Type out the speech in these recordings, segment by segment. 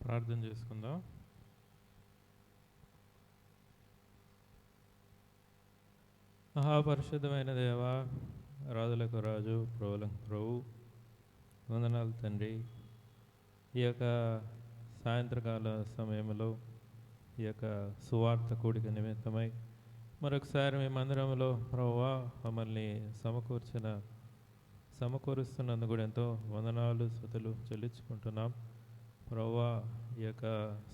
ప్రార్థన చేసుకుందాం. మహాపరిశుద్ధమైన దేవ, రాజులకు రాజు, ప్రభువులకు ప్రభు, వందనాలు తండ్రి. ఈ యొక్క సాయంత్రకాల సమయంలో ఈ యొక్క సువార్త కూడిక నిమిత్తమై మరొకసారి మీ మందిరంలో ప్రభువా మమ్మల్ని సమకూరుస్తున్నందుకు కూడా ఎంతో వందనాలు స్తుతులు చెల్లించుకుంటున్నాం. ప్రభువా ఈ యొక్క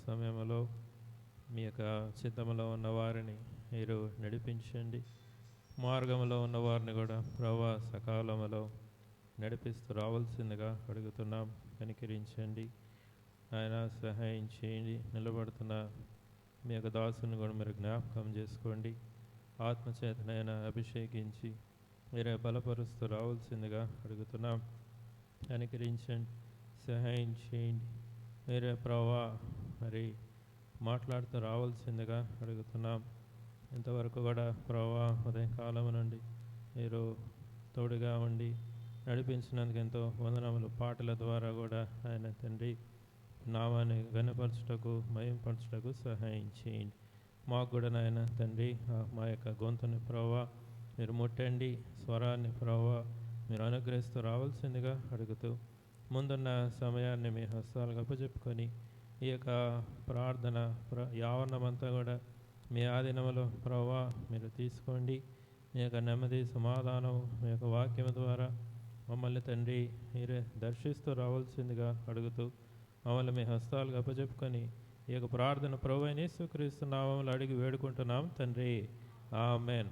సమయంలో మీ యొక్క చిత్తములో ఉన్న వారిని మీరు నడిపించండి. మార్గంలో ఉన్న వారిని కూడా ప్రభువా సకాలంలో నడిపిస్తూ రావాల్సిందిగా అడుగుతున్నాం. కనికరించండి ఆయన, సహాయం చేయండి. నిలబడుతున్న మీ యొక్క దాసుని కూడా మీరు జ్ఞాపకం చేసుకోండి. ఆత్మచేతనైనా అభిషేకించి మీరే బలపరుస్తూ రావాల్సిందిగా అడుగుతున్నాం. కనికరించండి, సహాయం చేయండి. మీరే ప్రభువా మరి మాట్లాడుతూ రావాల్సిందిగా అడుగుతున్నాం. ఇంతవరకు కూడా ప్రభువా ఉదయకాలం నుండి మీరు తోడుగా ఉండి నడిపించినందుకు ఎంతో వందనములు. పాటల ద్వారా కూడా ఆయన తండ్రి నామాన్ని గణపరచుటకు మహింపరచుటకు సహాయం చేయండి. మాకు కూడా నాయన తండ్రి మా యొక్క గొంతుని ప్రభువా మీరు ముట్టండి. స్వరాన్ని ప్రభువా మీరు అనుగ్రహిస్తూ రావాల్సిందిగా అడుగుతూ ముందున్న సమయాన్ని మీ హస్తాలకు అప్పచెప్పుకొని ఈ యొక్క ప్రార్థన యావరణమంతా కూడా మీ ఆధీనంలో ప్రభువా మీరు తీసుకోండి. మీ యొక్క నెమ్మది సమాధానం మీ యొక్క వాక్యం ద్వారా మమ్మల్ని తండ్రి మీరే దర్శిస్తూ రావాల్సిందిగా అడుగుతూ మమ్మల్ని మీ హస్తాలకు అప్పచెప్పుకొని ఈ యొక్క ప్రార్థన ప్రభువైన యేసుక్రీస్తు నామములో అడిగి వేడుకుంటున్నాం తండ్రి, ఆమేన్.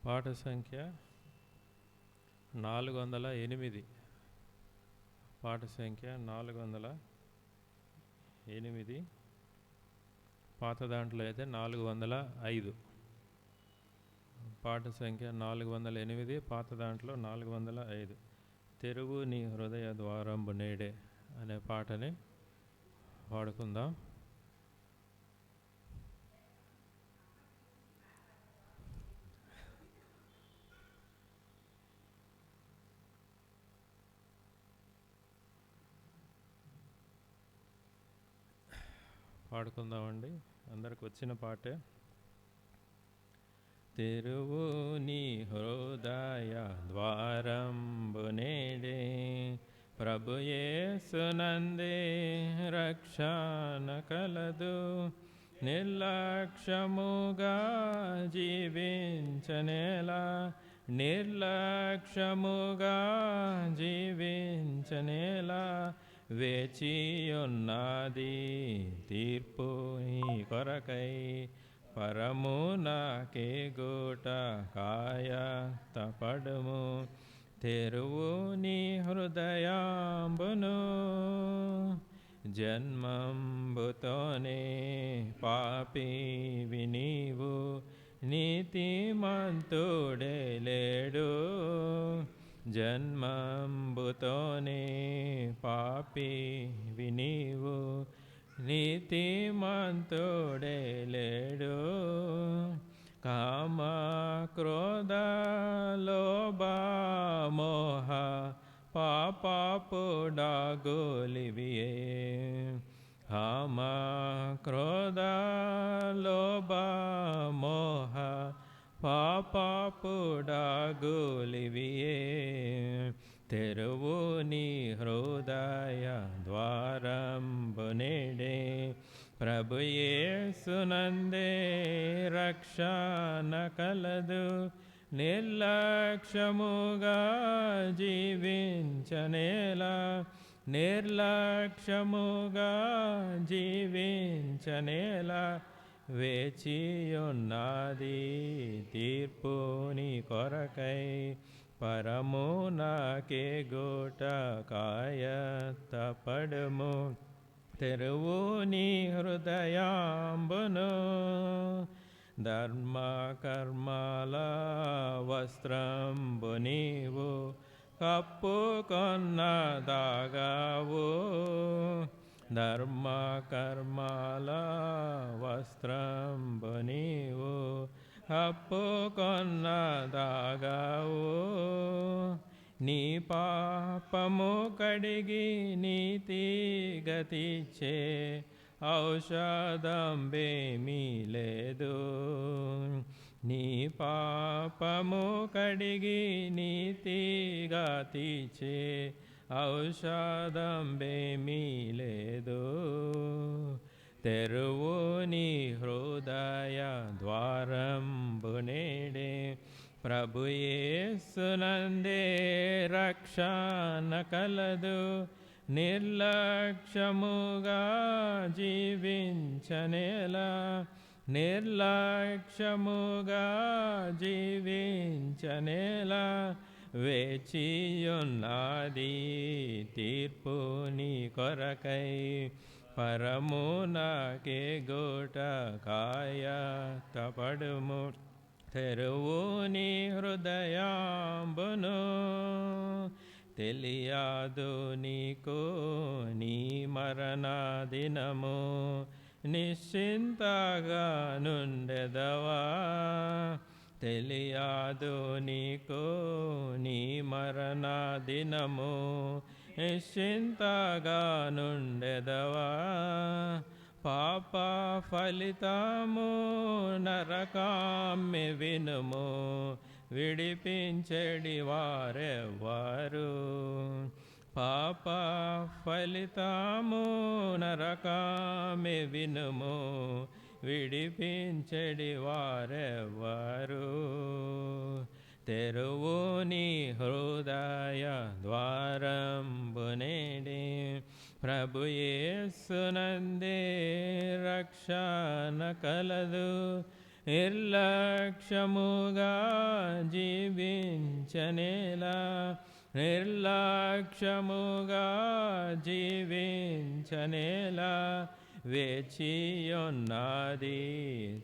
పాట సంఖ్య 408. పాట సంఖ్య 408. పాత దాంట్లో అయితే 405. పాట సంఖ్య 408, పాత దాంట్లో 405. తెరువు నీ హృదయ ద్వారంబు నేడే అనే పాటని పాడుకుందాం. పాడుకుందామండి, అందరికి వచ్చిన పాటే. తెరువు నీ హృదయ ద్వారంబు నేడే, ప్రభు యేసునందే రక్షణ కలదు. నిర్లక్ష్యముగా జీవించనేలా, నిర్లక్ష్యముగా జీవించనేలా, వేచియున్నది తీర్పు నీ కొరకై. పరమునకే గూట కాయ తపడము, తెరువు నీ హృదయాంబును. జన్మంబుతోనే పాపివి నీవు, నీతిమంతుడే లేడు. జన్మంబుతోనే పాపివి నీవు, నీతిమంతుడే లేడు. కామ క్రోధ లోభ మోహ పాపపు డాగులివియే. కామ క్రోధ లోభ మోహ పాపపు డాగులివియే. తెరువు నీ హృదయ ద్వారంబు నేడే, ప్రభు యేసునందే రక్షణ కలదు. నిర్లక్ష్యముగా జీవించనేలా, నిర్లక్ష్యముగా జీవించనేలా, వేచియున్నది తీర్పు నీ కొరకై. పరమునకే గూట కాయ తపడము, తెరువు నీ హృదయాంబును, ధర్మ కర్మల వస్త్రంబు నీవు కప్పుకొన్నదాగావు. ధర్మ కర్మల వస్త్రంబు నీవు కప్పుకొన్నదాగావు. నీ పాపము కడిగి నీతి గతిచ్చే ఔషధంబేమీ లేదు. నీ పాపము కడిగి నీతి గతిచ్చే ఔషధంబేమీ లేదు. తెరువు నీ హృదయ ద్వారంబు నేడే, ప్రభు యేసునందే రక్షణ కలదు. నిర్లక్ష్యముగా జీవించనేలా, నిర్లక్ష్యముగా జీవించనేలా, వేచియున్నది తీర్పు నీ కొరకై. పరమునకే గోట కాయ తపడుము, తెరువు నీ హృదయాంబును. తెలియదు నీకు నీ మరణ దినము, నిశ్చింతగా నుండెదవా. తెలియదు నీకు నీ మరణ దినము, నిశ్చింతగా నుండెదవా. పాప ఫలితము నరకామ్మె వినుము, విడిపించెడి వారెవ్వరు. పాప ఫలితము నరకామ్మె వినుము, విడిపించెడి వారెవ్వరు. తెరువు నీ హృదయ ద్వారంబు నేడే, ప్రభు యేసునందే రక్షణ కలదు. నిర్లక్ష్యముగా జీవించనేలా, నిర్లక్ష్యముగా జీవించనేలా, వేచియున్నది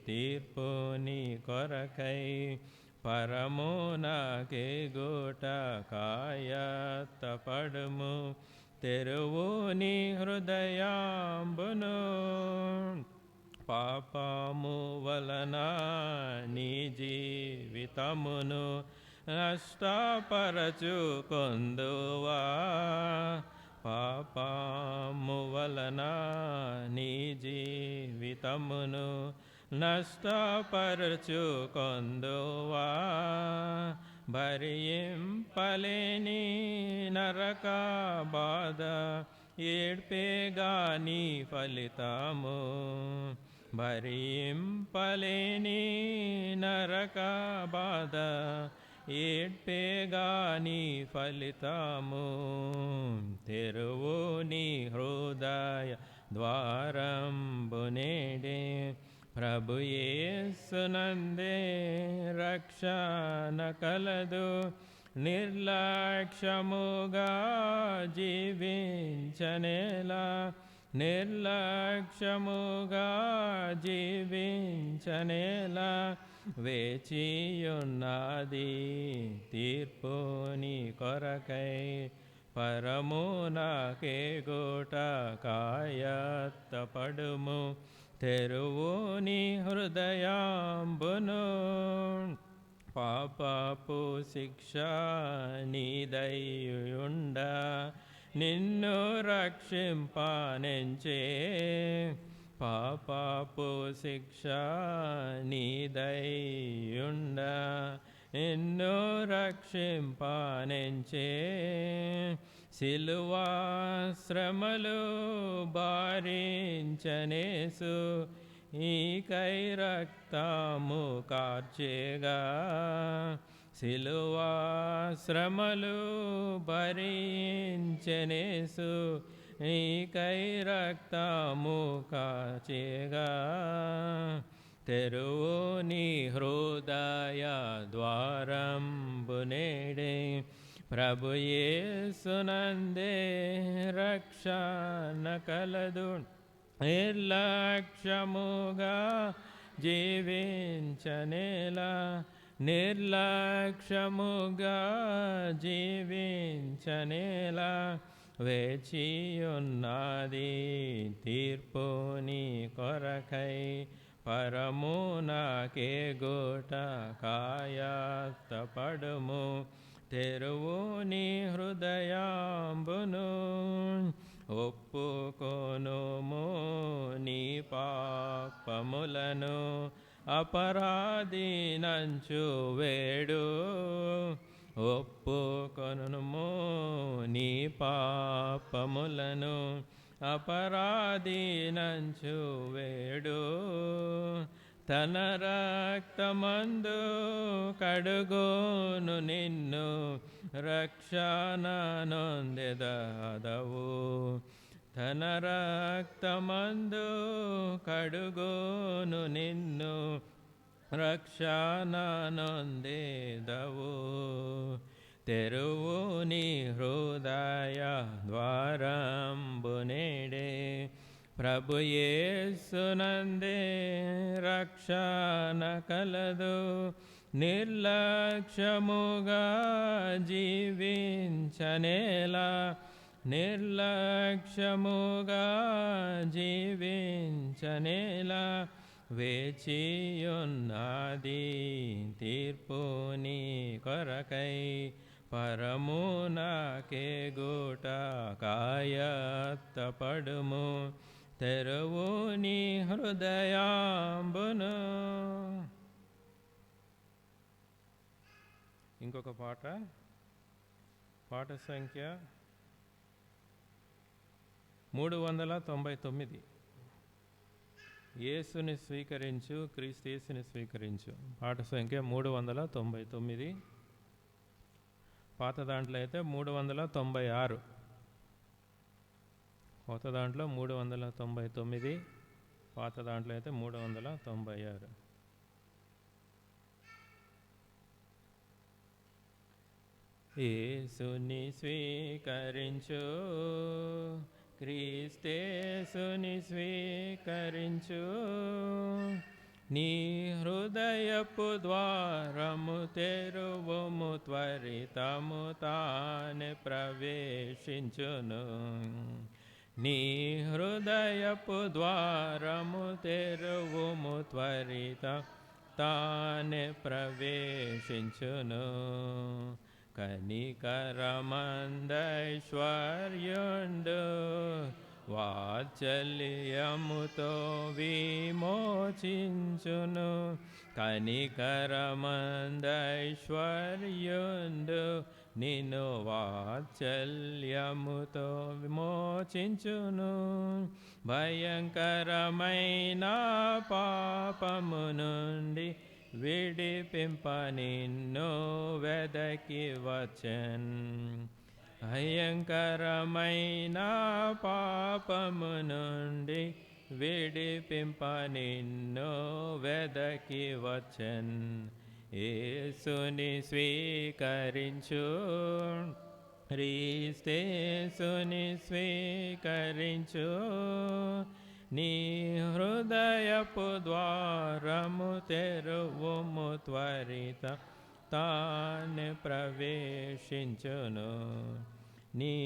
తీర్పు నీ కొరకై. పరమునకే గోట కాయత్తపడుము, తెరువు నీ హృదయాంబును. పాపము వలన నీ జీవితమును నష్టపరచుకొందువా. పాపము వలన నీ జీవితమును నష్టపరచుకొందువా. భరింపలేని నరక బాధ ఏడ్పేగా నీ ఫలితము. భరింపలేని నరక బాధ ఏడ్పేగా నీ ఫలితము. తెరువు నీ హృదయ ద్వారంబు నేడే, ప్రభు యేసునందే రక్షణ కలదు. నిర్లక్ష్యముగా జీవించనేలా, నిర్లక్ష్యముగా జీవించనేలా, వేచియున్నది తీర్పు నీ కొరకై. పరమునకే గోట కాయత్తపడుము, తెరువు నీ హృదయాంబును. పాపపు శిక్ష నీదైయుండ, నిన్ను రక్షింపనెంచే. పాపపు శిక్ష నీదైయుండ, నిన్ను రక్షింపనెంచే. సిలువ శ్రమలు భారించనేసు, ఈకై రక్తము కార్చేగా. సిలువ శ్రమలు భరించనేసు, నీకై రక్తము కాచేగా. తెరువు నీ హృదయ ద్వారంబు నేడే, ప్రభు యేసునందే రక్షణ కలదు. నిర్లక్ష్యముగా జీవించనేలా, నిర్లక్ష్యముగా జీవించనేలా, వేచియున్నది తీర్పుని కొరకై. పరమునకే గోట కాయత్తపడుము, తెరువు నీ హృదయాంబును. ఒప్పుకొనుము నీ పాపములను, అపరాధినంచు వేడు. ఒప్పుకొనుము నీ పాపములను, అపరాధినంచు వేడు. తన రక్తమందు కడుగోను నిన్ను, రక్షణ నొందెదవు. తన రక్తమందు కడుగోను నిన్ను, రక్షణ నొందెదవు. తెరువు నీ హృదయ ద్వారంబు నేడే, ప్రభు యేసునందే రక్షణ కలదు. నిర్లక్ష్యముగా జీవించనేలా, నిర్లక్ష్యముగా జీవించనేలా, వేచియున్నది తీర్పుని కొరకై. పరమునకే గూట కాయత్తపడుము, తెరువు నీ హృదయాంబును. ఇంకొక పాట సంఖ్య 399. యేసుని స్వీకరించు, క్రీస్తు యేసుని స్వీకరించు. పాట సంఖ్య 399. పాత దాంట్లో అయితే 396, కొత్త దాంట్లో 399, పాత దాంట్లో అయితే 396. యేసుని స్వీకరించు, క్రీస్తేసుని స్వీకరించు. నీ హృదయపు ద్వారము తెరువుము, త్వరితము తానే ప్రవేశించును. నీ హృదయపు ద్వారము తెరువుము, త్వరిత తానే ప్రవేశించును. కనికరమందైశ్వర్యుండు, వాత్సల్యముతో విమోచించును. కనికరమందైశ్వర్యుండు, నిన్ను వాత్సల్యముతో విమోచించును. భయంకరమైన పాపము నుండి విడిపింప నిన్ను వెదకి వచ్చెన్. భయంకరమైన పాపము నుండి విడిపింప నిన్ను వెదకి వచ్చెన్. యేసుని స్వీకరించు, క్రీస్తేసుని స్వీకరించు. నీ హృదయపు ద్వారము తెరువుము, త్వరిత తానే ప్రవేశించును. నీ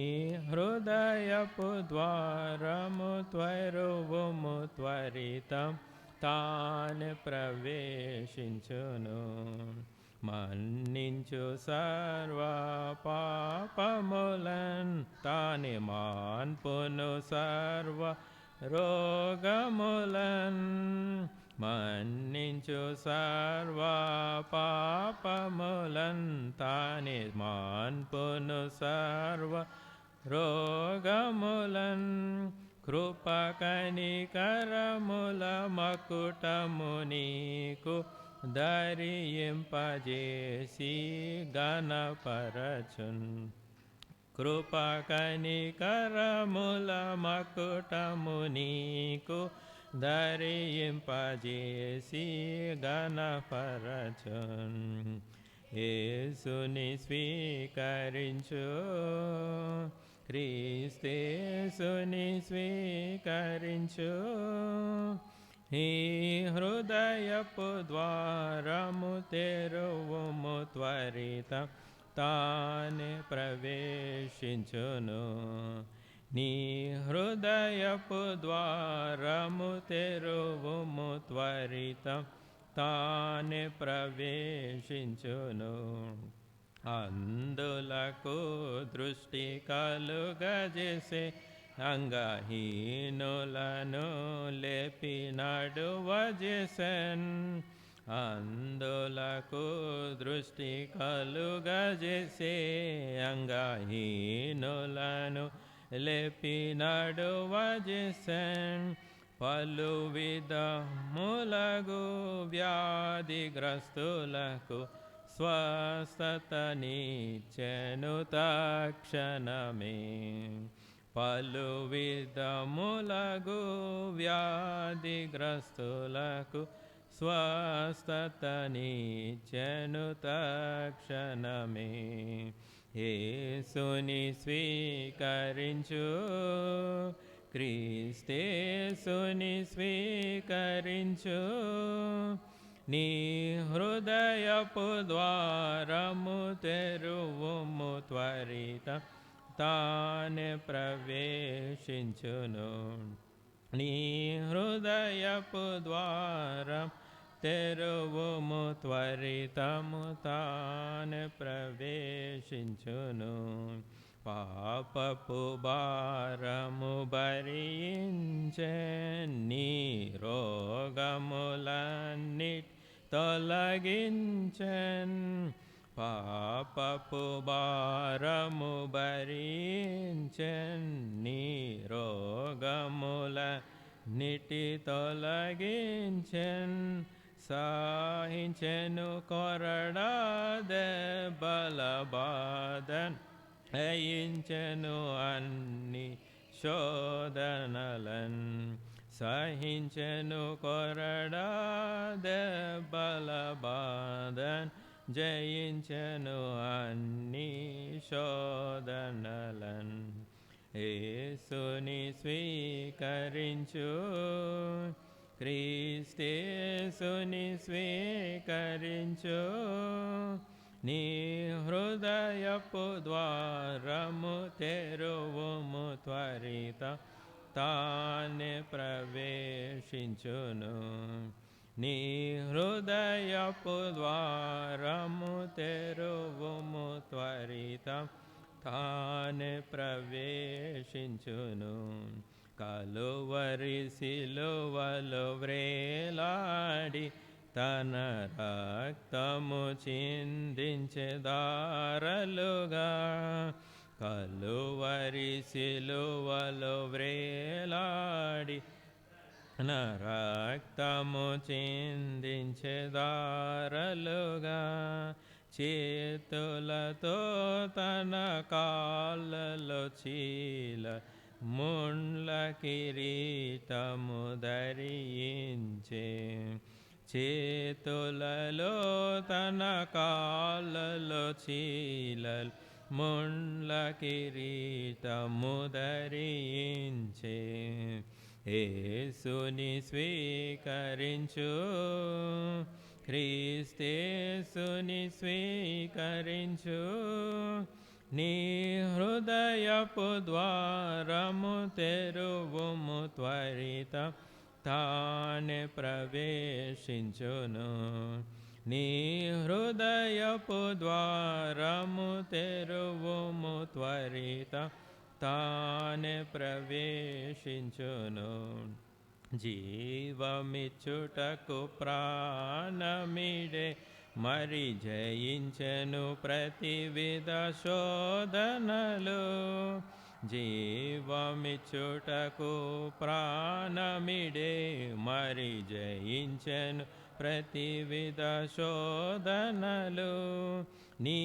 హృదయపు ద్వారము తెరువుము, త్వరిత తానే ప్రవేశించును. మన్నించు సర్వ పాపములన్, తానే మాన్పును సర్వ రోగములన్. మన్నించు సర్వ పాపములన్, తానే మాన్పును సర్వ రోగములన్. కృప కనికరముల మకుటము నీకు ధరింపజేసి గణపరచున్. కృప కనికరముల మకుటము నీకు ధరింపజేసి గణపరచున్. యేసుని స్వీకరించు, క్రీస్తేసుని స్వీకరించు. ఈ హృదయపు ద్వారము తెరువుము, త్వరిత తానే ప్రవేశించును. నీ హృదయపు ద్వారము తెరువుము, త్వరిత తానే ప్రవేశించును. అందులకు దృష్టి కలుగజేసే అంగహీనులను లేపి నడువజేసెన్. అందులకు దృష్టి కలుగజేసే అంగహీనులను లేపి నడువజేసెన్. పలు విధములగు వ్యాధిగ్రస్తులకు స్వస్థతనిచ్చెను తక్షణమే. పలు విధములగు వ్యాధిగ్రస్తులకు స్వస్థతనిచ్చెను తక్షణమే. యేసుని స్వీకరించు, క్రీస్తేసుని స్వీకరించు. నీ హృదయపు ద్వారము తెరువుము, త్వరిత తానే ప్రవేశించును. నీ హృదయపు ద్వారం తెరువుము, త్వరితము తానే ప్రవేశించును. పాపపు భారము భరించే నీ రోగములన్నిటి తొలగించెన్. పాపపు భారము భరించెన్ నీ రోగములన్నిటి తొలగించెన్. సహించెను కొరడా దెబ్బల బాధన్, జయించెను అన్ని శోధనలన్. సహించెను కొరడా దెబ్బల బాధన్, జయించెను అన్ని శోధనలన్. యేసుని స్వీకరించు, క్రీస్తేసుని స్వీకరించు. నీ హృదయపు ద్వారము తెరువుము, త్వరిత తానే ప్రవేశించును. నీ హృదయపు ద్వారము తెరువుము, త్వరిత తానే ప్రవేశించును. కలువరి సిలువలో వ్రేలాడి తన రక్తము చిందించెదారలుగా. కలువరి సిలువలో వ్రేలాడి తన రక్తము చిందించెదారలుగా. చేతులతో తన కాళ్ళలో చీల ముండ్ల కిరీటము ధరించే. చేతులలో తన కాళ్ళలో చీలలు ముండ్ల కిరీటము ధరించే. యేసుని స్వీకరించు, క్రీస్తేసుని స్వీకరించు. నీ హృదయపు ద్వారము తెరువుము, త్వరిత తానే ప్రవేశించును. నీ హృదయపు ద్వారము తెరువుము, త్వరిత తానే ప్రవేశించును. జీవమిచ్చుటకు ప్రాణమిడే మరి జయించెను ప్రతివిధ శోధనలు. జీవమిచ్చుటకు ప్రాణమిడే మరి జయించెను ప్రతివిధ శోధనలు. నీ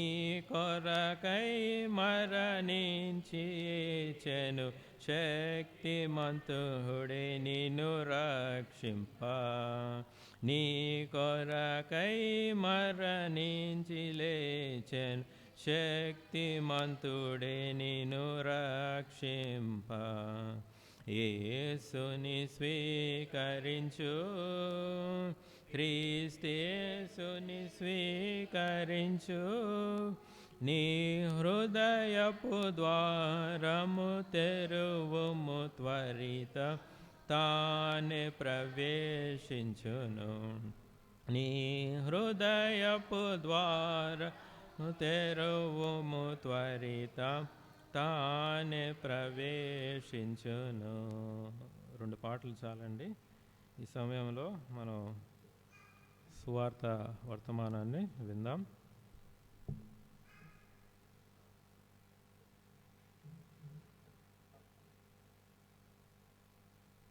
కొరకై మరణించి చెను శక్తిమంతుడే నిన్ను రక్షింప, నీ కొరకై మరణించి లేచెను, శక్తిమంతుడే నిన్ను రక్షింప. యేసుని స్వీకరించు, క్రీస్తేసుని స్వీకరించు, నీ హృదయపు ద్వారము తెరువుము, త్వరిత తానే ప్రవేశించును. నీ హృదయపు ద్వారము తెరువుము, త్వరిత తానే ప్రవేశించును. 2 పాటలు చాలండి. ఈ సమయంలో మనం సువార్త వర్తమానాన్ని విందాం.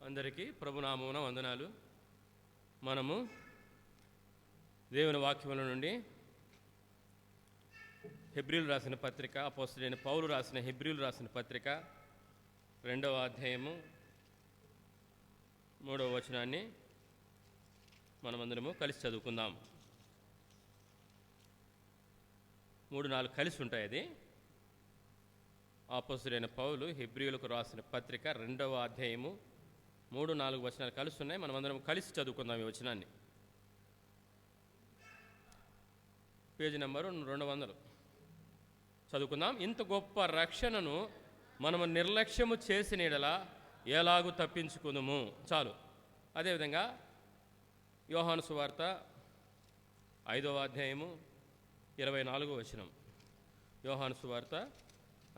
అందరికీ ప్రభునామమున వందనాలు. మనము దేవుని వాక్యముల నుండి హెబ్రీలు రాసిన పత్రిక, అపోస్తలుడైన పౌలు రాసిన హెబ్రీలు రాసిన పత్రిక 2వ అధ్యాయము 3వ వచనాన్ని మనమందరము కలిసి చదువుకుందాం. 3-4 కలిసి ఉంటాయి. అది అపోస్తలుడైన పౌలు హెబ్రీయులకు రాసిన పత్రిక 2వ అధ్యాయము 3-4 వచనాలు కలిసి ఉన్నాయి. మనమందరం కలిసి చదువుకుందాం ఈ వచనాన్ని. పేజీ నెంబరు 200 చదువుకుందాం. ఇంత గొప్ప రక్షణను మనము నిర్లక్ష్యము చేసిన యెడల ఎలాగూ తప్పించుకుందుము. చాలు. అదేవిధంగా యోహాను సువార్త 5వ అధ్యాయము 24వ వచనం. యోహాను సువార్త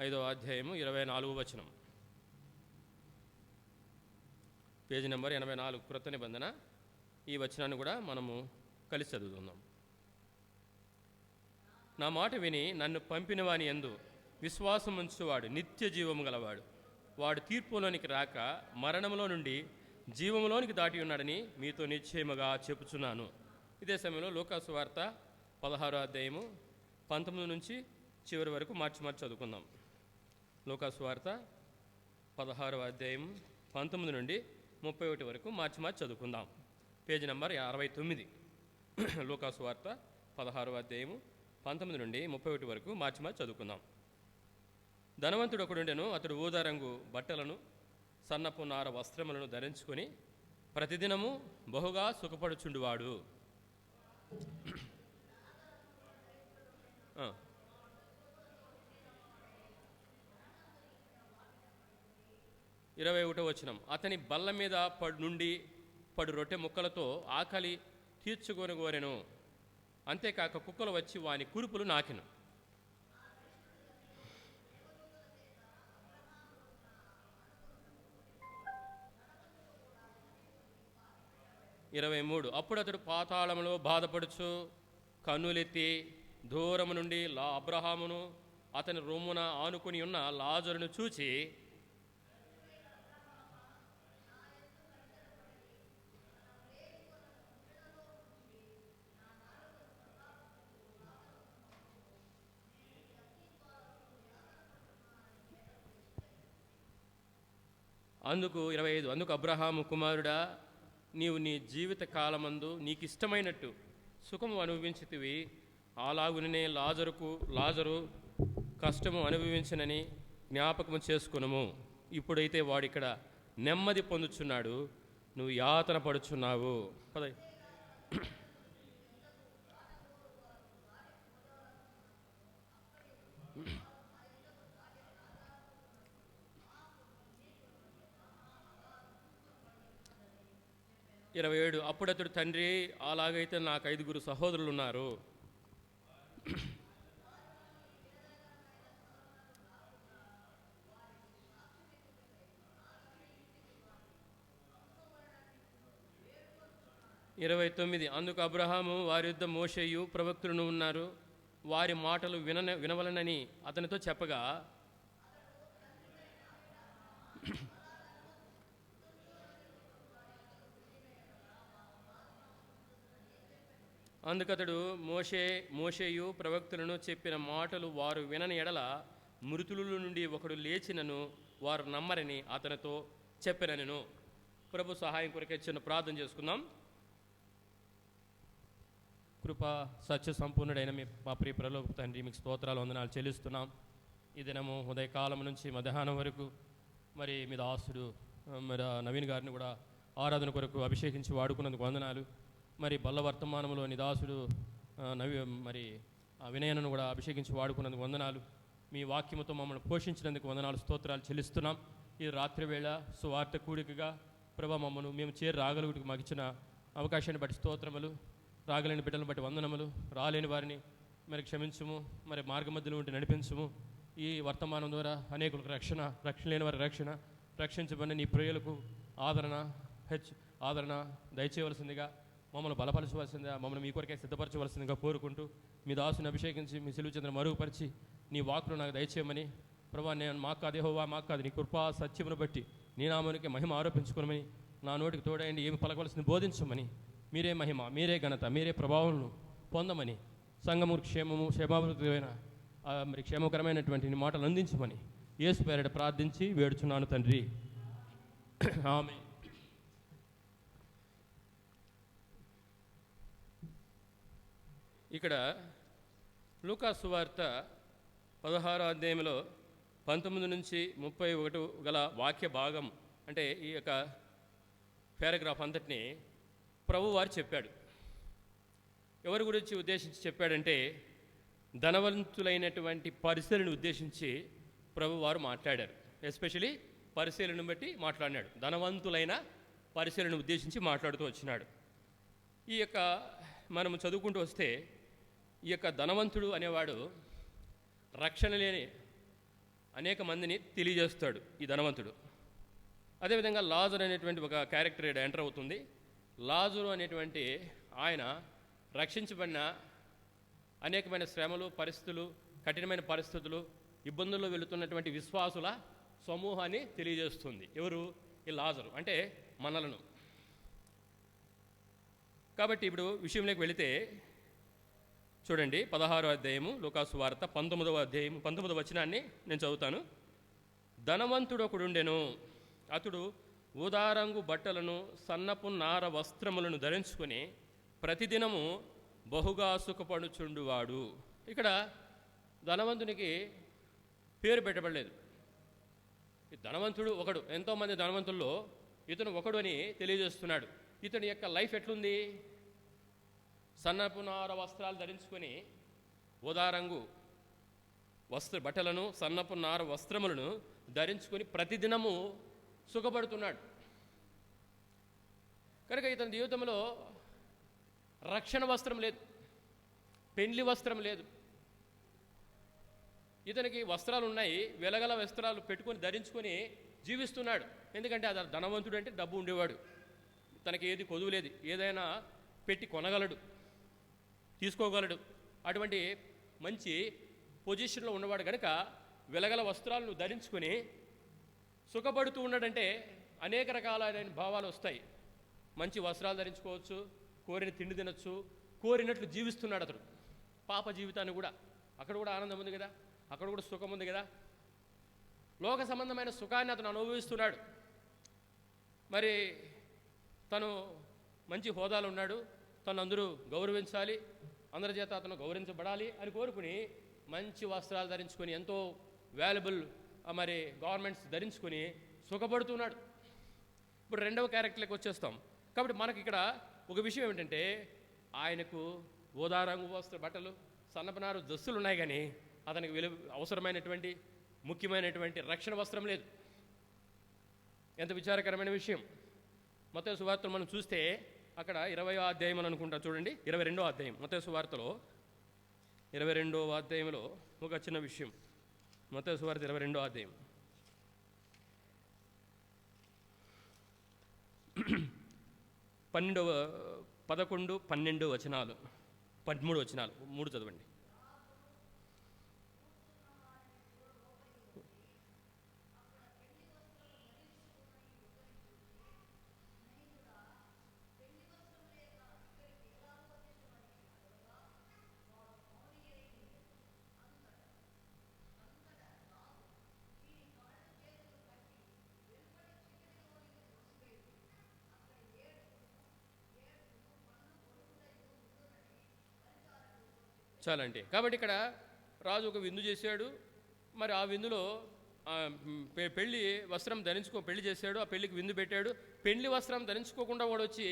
5వ అధ్యాయము 24వ వచనం. పేజీ నెంబర్ 84 క్రొత్త నిబంధన. ఈ వచనాన్ని కూడా మనము కలిసి చదువుకుందాం. నా మాట విని నన్ను పంపిన వాని యందు విశ్వాసం ఉంచువాడు నిత్య జీవము గలవాడు. వాడు తీర్పులోనికి రాక మరణంలో నుండి జీవములోనికి దాటి ఉన్నాడని మీతో నిశ్చయముగా చెప్పుచున్నాను. ఇదే సమయంలో లూకాసు వార్త 16వ అధ్యాయము 19 నుంచి చివరి వరకు మార్చి చదువుకుందాం. లూకాసు వార్త 16వ అధ్యాయం 19 నుండి 31 వరకు మార్చి చదువుకుందాం. Page number 69. లూకాసు వార్త 16వ అధ్యాయము 19 నుండి 31 వరకు మార్చి చదువుకుందాం. ధనవంతుడు ఒకడుండెను. అతడు ఊదా రంగు బట్టలను సన్నపు నార వస్త్రములను ధరించుకొని ప్రతిదినము బహుగా సుఖపడుచుండువాడు. 21వ వచనం. అతని బల్ల మీద నుండి పడు రొట్టె ముక్కలతో ఆకలి తీర్చుకొనగోరెను. అంతేకాక కుక్కలు వచ్చి వాని కురుపులు నాకెను. 23. అప్పుడు అతడు పాతాళంలో బాధపడుచు కన్నులెత్తి దూరము నుండి అబ్రహామును అతని రొమ్మున ఆనుకుని ఉన్న లాజరును చూచి అందుకు 25. అందుకు అబ్రహాము, కుమారుడా, నీవు నీ జీవిత కాలమందు నీకు ఇష్టమైనట్టు సుఖము అనుభవించితివి. అలాగునే లాజరు కష్టము అనుభవించనని జ్ఞాపకము చేసుకునము. ఇప్పుడైతే వాడిక్కడ నెమ్మది పొందుచున్నాడు, నువ్వు యాతన పడుచున్నావు. 27. అప్పుడతడు తండ్రి, అలాగైతే నాకు 5 సహోదరులు ఉన్నారు. ఇరవై 29. అందుకు అబ్రహాము, వారి యుద్ధ మోషేయు ప్రవక్తులను ఉన్నారు, వారి మాటలు వినవలనని అతనితో చెప్పగా అందుకతడు మోషేయు ప్రవక్తులను చెప్పిన మాటలు వారు వినని ఎడల మృతుల నుండి ఒకడు లేచినను వారు నమ్మరని అతనితో చెప్పినను. ప్రభు సహాయం కొరకే చిన్న ప్రార్థన చేసుకుందాం. కృపా సత్య సంపూర్ణుడైన మా ప్రియ పరలోకపు తండ్రి, మీకు స్తోత్రాలు వందనాలు చెల్లిస్తున్నాం. ఈ దినము ఉదయకాలం నుంచి మధ్యాహ్నం వరకు మరి మీ దాసుడు మరి నవీన్ గారిని కూడా ఆరాధన కొరకు అభిషేకించి వాడుకున్నందుకు వందనాలు. మరి బల్ల వర్తమానంలో నిదాసుడు మరి ఆ వినయనను కూడా అభిషేకించి వాడుకున్నందుకు వందనాలు. మీ వాక్యముతో మమ్మల్ని పోషించినందుకు వందనాలు, స్తోత్రాలు చెల్లిస్తున్నాం. ఈ రాత్రి వేళ సువార్త కూడికగా ప్రభా మమ్మను మేము చేరి రాగలుగుటికి మాకు ఇచ్చిన అవకాశాన్ని బట్టి స్తోత్రములు. రాగలేని బిడ్డలను బట్టి వందనములు. రాలేని వారిని మరి క్షమించుము, మరి మార్గ మధ్యలో ఉండి నడిపించుము. ఈ వర్తమానం ద్వారా అనేకులకు రక్షణ లేని వారి రక్షించబడిన నీ ప్రియులకు ఆదరణ దయచేయవలసిందిగా, మమ్మల్ని బలపరచవలసిందిగా, మమ్మల్ని మీ కొరకే సిద్ధపరచవలసిందిగా కోరుకుంటూ మీ దాసుని అభిషేకించి మీ సిలువ చెందిన మరుగుపరిచి నీ వాక్కును నాకు దయచేయమని ప్రభా, నేను మాకు కాదు యెహోవా మాకు కాదు నీ కృపా సత్యమును బట్టి నీ నామానికి మహిమ ఆరోపించుకోమని, నా నోటికి తోడైండి ఏమి పలకవలసింది బోధించమని, మీరే మహిమ, మీరే ఘనత, మీరే ప్రభావం పొందమని, సంఘము క్షేమాభివృద్ధమైన మరి క్షేమకరమైనటువంటి నీ మాటలు అందించమని యేసు పేరిట ప్రార్థించి వేడుచున్నాను తండ్రి, ఆమేన్. ఇక్కడ లూకా సువార్త 16వ అధ్యాయంలో 19 నుంచి 31 గల వాక్య భాగం, అంటే ఈ యొక్క పారాగ్రాఫ్ అంతటిని ప్రభువారు చెప్పాడు. ఎవరి గురించి ఉద్దేశించి చెప్పాడంటే ధనవంతులైనటువంటి పరిసరులను ఉద్దేశించి ప్రభువారు మాట్లాడారు. ఎస్పెషలీ పరిశీలనను బట్టి మాట్లాడినాడు. ధనవంతులైన పరిశీలనను ఉద్దేశించి మాట్లాడుతూ వచ్చినాడు. ఈ యొక్క మనము చదువుకుంటూ వస్తే ఈ యొక్క ధనవంతుడు అనేవాడు రక్షణ లేని అనేక మందిని తెలియజేస్తాడు ఈ ధనవంతుడు. అదేవిధంగా లాజరు అనేటువంటి ఒక క్యారెక్టర్ ఎంటర్ అవుతుంది. లాజరు అనేటువంటి ఆయన రక్షించబడిన అనేకమైన శ్రమలు, పరిస్థితులు, కఠినమైన పరిస్థితులు, ఇబ్బందుల్లో వెళుతున్నటువంటి విశ్వాసుల సమూహాన్ని తెలియజేస్తుంది. ఎవరు? ఈ లాజరు, అంటే మనలను. కాబట్టి ఇప్పుడు విషయంలోకి వెళితే చూడండి, 16వ అధ్యాయము లూకాసు వార్త 19వ అధ్యాయం 19వ వచనాన్ని నేను చదువుతాను. ధనవంతుడు ఒకడుండెను, అతడు ఊదారంగు బట్టలను సన్నపు నార వస్త్రములను ధరించుకొని ప్రతిదినము బహుగా సుఖపడుచుండువాడు. ఇక్కడ ధనవంతునికి పేరు పెట్టబడలేదు. ఈ ధనవంతుడు ఒకడు, ఎంతోమంది ధనవంతుల్లో ఇతను ఒకడు అని తెలియజేస్తున్నాడు. ఇతని యొక్క లైఫ్ ఎట్లుంది? సన్నపు నార వస్త్రాలు ధరించుకొని ఉదారంగు బట్టలను సన్నపు నార వస్త్రములను ధరించుకొని ప్రతిదినము సుఖపడుతున్నాడు. కనుక ఇతని జీవితంలో రక్షణ వస్త్రం లేదు, పెండ్లి వస్త్రం లేదు. ఇతనికి వస్త్రాలు ఉన్నాయి, వెలగల వస్త్రాలు పెట్టుకొని ధరించుకొని జీవిస్తున్నాడు. ఎందుకంటే అది ధనవంతుడు, అంటే డబ్బు ఉండేవాడు, తనకి ఏది కొదువు లేదు, ఏదైనా పెట్టి కొనగలడు, తీసుకోగలడు. అటువంటి మంచి పొజిషన్లో ఉన్నవాడు కనుక వెలగల వస్త్రాలను ధరించుకొని సుఖపడుతూ ఉన్నాడంటే అనేక రకాలైన భావాలు వస్తాయి. మంచి వస్త్రాలు ధరించుకోవచ్చు, కోరిన తిండి తినొచ్చు, కోరినట్లు జీవిస్తున్నాడు అతడు. పాప జీవితాన్ని కూడా, అక్కడ కూడా ఆనందం ఉంది కదా, అక్కడ కూడా సుఖం ఉంది కదా. లోక సంబంధమైన సుఖాన్ని అతను అనుభవిస్తున్నాడు. మరి తను మంచి హోదాలో ఉన్నాడు, తను అందరూ గౌరవించాలి, అందరి చేత అతను గౌరవించబడాలి అని కోరుకుని మంచి వస్త్రాలు ధరించుకొని, ఎంతో వాల్యుబుల్ మరి గవర్నమెంట్స్ ధరించుకొని సుఖపడుతున్నాడు. ఇప్పుడు రెండవ క్యారెక్టర్కి వచ్చేస్తాం. కాబట్టి మనకి ఇక్కడ ఒక విషయం ఏమిటంటే, ఆయనకు ఓదారంగు వస్త్ర బట్టలు, సన్నపనారు దుస్తులు ఉన్నాయి, కానీ అతనికి అవసరమైనటువంటి ముఖ్యమైనటువంటి రక్షణ వస్త్రం లేదు. ఎంత విచారకరమైన విషయం. మత్తయి సువార్తను మనం చూస్తే అక్కడ 20వ అధ్యాయం అని అనుకుంటా, చూడండి, 22వ అధ్యాయం మత్తయి సువార్తలో 22వ అధ్యాయంలో ఒక చిన్న విషయం. మత్తయి సువార్త 22వ అధ్యాయం 11, 12 వచనాలు, 13 వచనాలు, 3 చదవండి. చాలంటే. కాబట్టి ఇక్కడ రాజు ఒక విందు చేశాడు. మరి ఆ విందులో పెళ్లి వస్త్రం పెళ్లి చేశాడు. ఆ పెళ్లికి విందు పెట్టాడు. పెళ్లి వస్త్రం ధరించుకోకుండా వాడు వచ్చి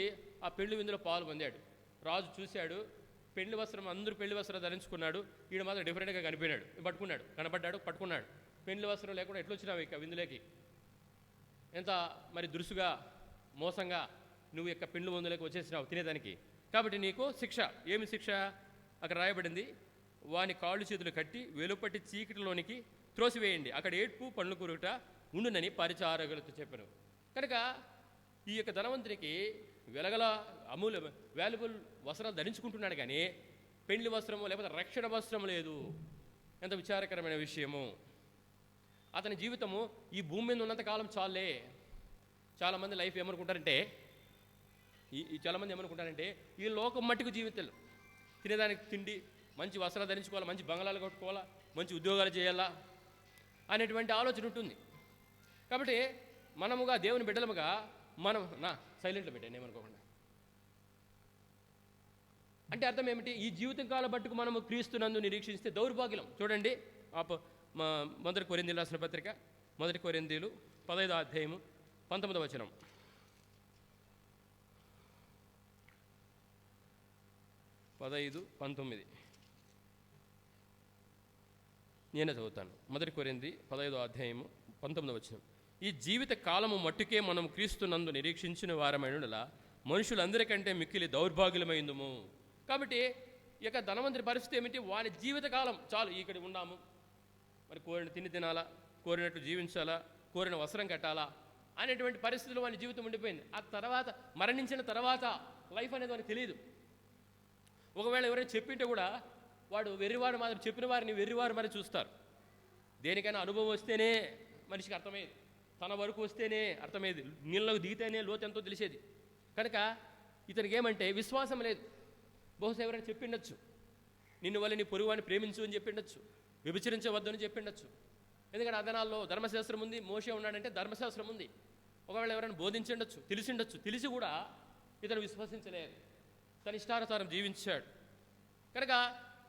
ఆ పెళ్లి విందులో పాలు పొందాడు. రాజు చూశాడు, పెళ్లి వస్త్రం అందరూ పెళ్లి వస్త్రం ధరించుకున్నాడు, ఈయన మాత్రం డిఫరెంట్గా పట్టుకున్నాడు. పెళ్లి వస్త్రం లేకుండా ఎట్లా వచ్చినావు ఇక విందులోకి? ఎంత మరి దురుసుగా మోసంగా నువ్వు ఇక పెళ్లి విందులోకి వచ్చేసినావు తినేదానికి. కాబట్టి నీకు శిక్ష. ఏమి శిక్ష? అక్కడ రాయబడింది, వాని కాళ్ళు చేతులు కట్టి వెలుపట్టి చీకటిలోనికి త్రోసివేయండి, అక్కడ ఏడ్పు పండ్లు కూరుట ఉండునని పరిచారకులతో చెప్పాను. కనుక ఈ యొక్క ధనవంతునికి వెలగల వాల్యుబుల్ వస్త్రాలు ధరించుకుంటున్నాడు, కానీ పెళ్లి వస్త్రము లేకపోతే రక్షణ వస్త్రం లేదు. ఎంత విచారకరమైన విషయము. అతని జీవితము ఈ భూమి మీద ఉన్నంతకాలం చాలే. చాలామంది లైఫ్ ఏమనుకుంటారంటే ఈ లోకం మట్టుకు జీవితాలు, తినేదానికి తిండి, మంచి వస్త్రాలు ధరించుకోవాలా, మంచి బంగాళాలు కట్టుకోవాలా, మంచి ఉద్యోగాలు చేయాలా అనేటువంటి ఆలోచన ఉంటుంది. కాబట్టి మనముగా దేవుని బిడ్డలముగా మనం సైలెంట్లో పెట్టాను ఏమనుకోకుండా. అంటే అర్థం ఏమిటి? ఈ జీవితం కాలం బట్టుకు మనము క్రీస్తునందు నిరీక్షిస్తే దౌర్భాగ్యం. చూడండి, మొదటి కొరింథీయులు రాసిన పత్రిక, మొదటి కొరింథీయులు 15వ అధ్యాయము 19వ వచనం. నేనే చదువుతాను. మొదటి కొరింథీ 15వ అధ్యాయము 19వ వచనం. ఈ జీవిత కాలము మట్టుకే మనం క్రీస్తునందు నిరీక్షించిన వారమైనలా మనుషులందరికంటే మిక్కిలి దౌర్భాగ్యులమైందుము. కాబట్టి ఇక ధనవంతుడి పరిస్థితి ఏమిటి? వాని జీవితకాలం చాలు, ఇక్కడ ఉన్నాము, మరి కోరిన తిండి తినాలా, కోరినట్లు జీవించాలా, కోరిన వస్త్రం కట్టాలా అనేటువంటి పరిస్థితుల్లో వాని జీవితం ఉండిపోయింది. ఆ తర్వాత మరణించిన తర్వాత లైఫ్ అనేది వానికి తెలియదు. ఒకవేళ ఎవరైనా చెప్పింటే కూడా వాడు వెర్రివాడు మాత్రం, చెప్పిన వారిని వెర్రివారు మరి చూస్తారు. దేనికైనా అనుభవం వస్తేనే మనిషికి అర్థమయ్యేది, తన వరకు వస్తేనే అర్థమయ్యేది, నీళ్ళకు దిగితేనే లోతు ఎంతో తెలిసేది. కనుక ఇతనికి ఏమంటే విశ్వాసం లేదు. బహుశా ఎవరైనా చెప్పిండొచ్చు, నిన్ను వల్ల నీ పొరుగువాడిని ప్రేమించు అని చెప్పిండొచ్చు, వ్యభిచరించవద్దు అని చెప్పిండొచ్చు. ఎందుకంటే అదనాల్లో ధర్మశాస్త్రం ఉంది, మోషే ఉన్నాడంటే ధర్మశాస్త్రం ఉంది. ఒకవేళ ఎవరైనా బోధించిండొచ్చు, తెలిసిండొచ్చు, తెలిసి కూడా ఇతను విశ్వసించలేదు, తన ఇష్టానుసారం జీవించాడు. కనుక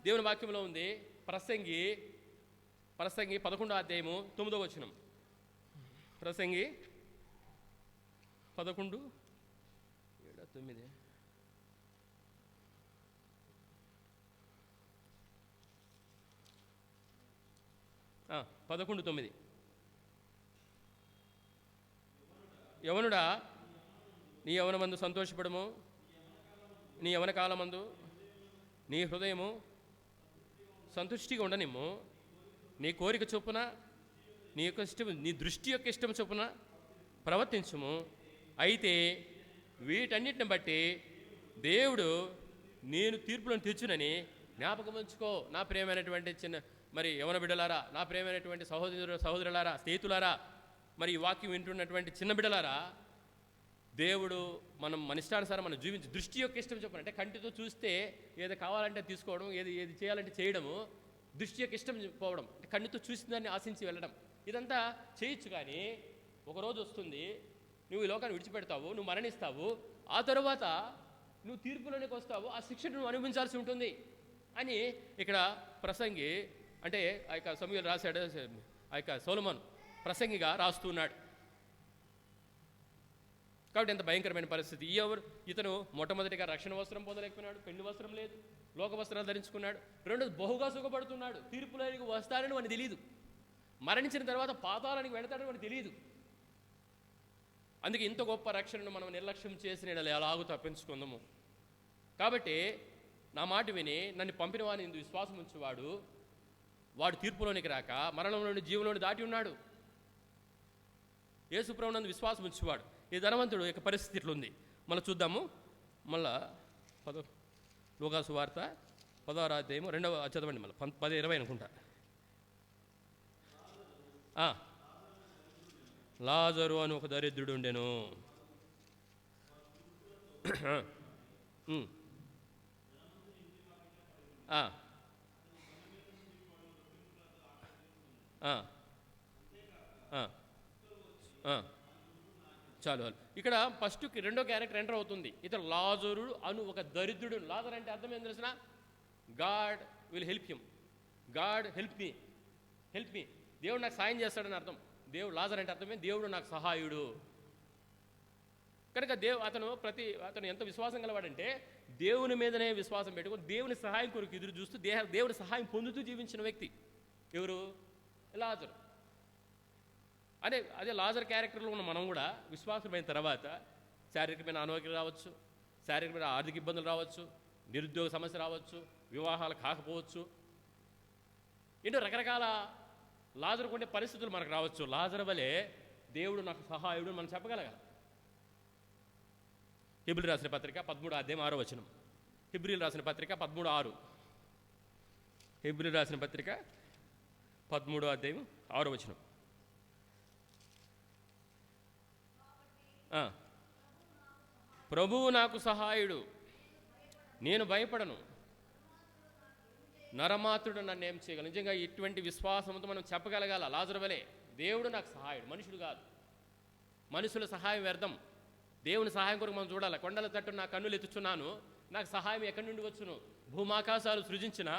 దేవుని వాక్యంలో ఉంది, ప్రసంగి 11వ అధ్యాయము 9వ వచనం. ప్రసంగి 11:7-9. ఆ, 11:9. యవనుడా, నీ యవనమందు సంతోషపడము, నీ యవన కాలమందు నీ హృదయము సంతుష్టిగా ఉండనిమ్ము, నీ కోరిక చొప్పున నీ యొక్క ఇష్టం, నీ దృష్టి యొక్క ఇష్టం చొప్పున ప్రవర్తించుము. అయితే వీటన్నిటిని బట్టి దేవుడు నేను తీర్పులను తెచ్చునని జ్ఞాపకం ఉంచుకో. నా ప్రియమైనటువంటి మరి యవన బిడ్డలారా, నా ప్రియమైనటువంటి సహోదరులారా, స్నేహితులారా, మరి ఈ వాక్యం వింటున్నటువంటి చిన్న బిడ్డలారా, దేవుడు మన ఇష్టానుసారం మనం జీవించి దృష్టి యొక్క ఇష్టం చెప్పను. అంటే కంటితో చూస్తే ఏది కావాలంటే తీసుకోవడం, ఏది చేయాలంటే చేయడము, దృష్టి యొక్క ఇష్టం పోవడం, అంటే కన్నుతో చూసిన దాన్ని ఆశించి వెళ్ళడం, ఇదంతా చేయొచ్చు. కానీ ఒకరోజు వస్తుంది, నువ్వు ఈ లోకాన్ని విడిచిపెడతావు, నువ్వు మరణిస్తావు, ఆ తరువాత నువ్వు తీర్పులోనికి వస్తావు, ఆ శిక్షను నువ్వు అనుభవించాల్సి ఉంటుంది అని ఇక్కడ ప్రసంగి, అంటే ఆ యొక్క సమూయేలు రాశాడు, ఆ యొక్క సొలొమోను ప్రసంగిగా రాస్తున్నాడు. కాబట్టి ఎంత భయంకరమైన పరిస్థితి. ఇతను మొట్టమొదటిగా రక్షణ వస్త్రం పొందలేకపోయినాడు, పెళ్లి వస్త్రం లేదు, లోక వస్త్రాలు ధరించుకున్నాడు. రెండోది బహుగా సుఖపడుతున్నాడు, తీర్పులోనికి వస్తాడని వానికి తెలియదు, మరణించిన తర్వాత పాతాళానికి వెళతాడని వానికి తెలియదు. అందుకే ఇంత గొప్ప రక్షణను మనం నిర్లక్ష్యం చేసిన ఎలాగూ తప్పించుకుందాము. కాబట్టి నా మాట విని నన్ను పంపిన వాడిని ఇందు విశ్వాసం ఉంచేవాడు వాడు తీర్పులోనికి రాక మరణంలోని జీవంలోని దాటి ఉన్నాడు. యేసు ప్రభువునందు విశ్వాసం ఉంచేవాడు. ఈ ధనవంతుడు యొక్క పరిస్థితి ఇట్లుంది. మళ్ళీ చూద్దాము. మళ్ళా లూకాసు వార్త 16వ అధ్యాయము 2వ చదవండి, మళ్ళీ 10:20 అనుకుంటా. లాజరు అని ఒక దరిద్రుడు ఉండెను. చాలు. ఇక్కడ ఫస్ట్ రెండో క్యారెక్టర్ ఎంటర్ అవుతుంది. ఇతను లాజరు అను ఒక దరిద్రుడు. లాజర్ అంటే అర్థం ఏం తెలిసిన? God will help him. God help me. దేవుడు నాకు సాయం చేస్తాడని అర్థం. దేవుడు లాజర్ అంటే అర్థమే దేవుడు నాకు సహాయుడు. కనుక అతను ఎంత విశ్వాసం గలవాడంటే దేవుని మీదనే విశ్వాసం పెట్టుకుని దేవుని సహాయం కొరకు ఎదురు చూస్తూ దేవుని సహాయం పొందుతూ జీవించిన వ్యక్తి ఎవరు? లాజరు. అదే లాజర్ క్యారెక్టర్లో ఉన్న మనం కూడా విశ్వాసమైన తర్వాత శారీరకమైన అనారోగ్యం రావచ్చు, శారీరకమైన ఆర్థిక ఇబ్బందులు రావచ్చు, నిరుద్యోగ సమస్య రావచ్చు, వివాహాలు కాకపోవచ్చు, ఎన్నో రకరకాల లాజరు ఉండే పరిస్థితులు మనకు రావచ్చు. లాజరు వలె దేవుడు నాకు సహాయుడు మనం చెప్పగలగాలి. హెబ్రీయులకు రాసిన పత్రిక 13:6. హెబ్రీయులకు రాసిన పత్రిక 13:6. హెబ్రీయులకు రాసిన పత్రిక 13:6. ప్రభువు నాకు సహాయుడు, నేను భయపడను, నరమాత్రుడు నన్ను ఏం చేయగలరు. నిజంగా ఇటువంటి విశ్వాసంతో మనం చెప్పగలగాల లాజరు వలె దేవుడు నాకు సహాయుడు, మనుషుడు కాదు. మనుషుల సహాయం వ్యర్థం. దేవుని సహాయం కొరకు మనం చూడాలి. కొండల తట్టు నా కన్నులు ఎత్తుచున్నాను, నాకు సహాయం ఎక్కడి నుండి వచ్చును? భూమాకాశాలు సృజించిన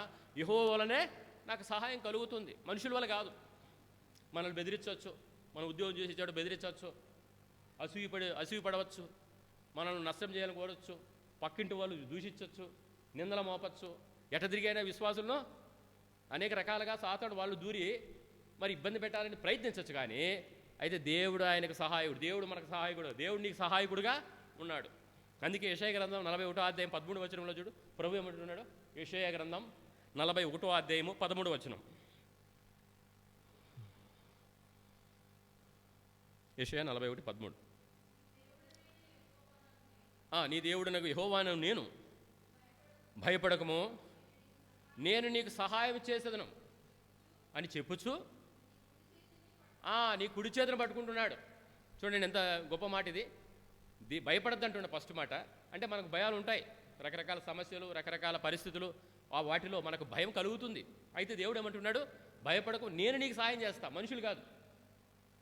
యెహోవా వలనే నాకు సహాయం కలుగుతుంది, మనుషుల వల్ల కాదు. మనల్ని బెదిరించవచ్చు, మన ఉద్యోగం చేసే చోట బెదిరించవచ్చు, అసూయపడవచ్చు, మనల్ని నష్టం చేయాలని కోరవచ్చు, పక్కింటి వాళ్ళు దూషించవచ్చు, నిందల మోపచ్చు. ఎట తిరిగైనా విశ్వాసులను అనేక రకాలుగా సాతాడు వాళ్ళు దూరి మరి ఇబ్బంది పెట్టాలని ప్రయత్నించవచ్చు. కానీ అయితే దేవుడు ఆయనకు సహాయకుడు, దేవుడు మనకు సహాయకుడు, దేవుడు నీకు సహాయకుడుగా ఉన్నాడు. అందుకే యెషయా గ్రంథం 41:13 చూడు ప్రభు ఏమంటున్నాడు. యెషయా గ్రంథం 41:13. యెషయా 41:13. నీ దేవుడనగు యెహోవాను నేను, భయపడకము, నేను నీకు సహాయం చేసేదను అని చెప్పుచు నీ కుడి చేతిని పట్టుకుంటున్నాడు. చూడండి ఎంత గొప్ప మాట ఇది. భయపడద్దంటుండే ఫస్ట్ మాట. అంటే మనకు భయాలు ఉంటాయి, రకరకాల సమస్యలు, రకరకాల పరిస్థితులు, వాటిలో మనకు భయం కలుగుతుంది. అయితే దేవుడు ఏమంటున్నాడు, భయపడకు, నేను నీకు సహాయం చేస్తా, మనుషులు కాదు.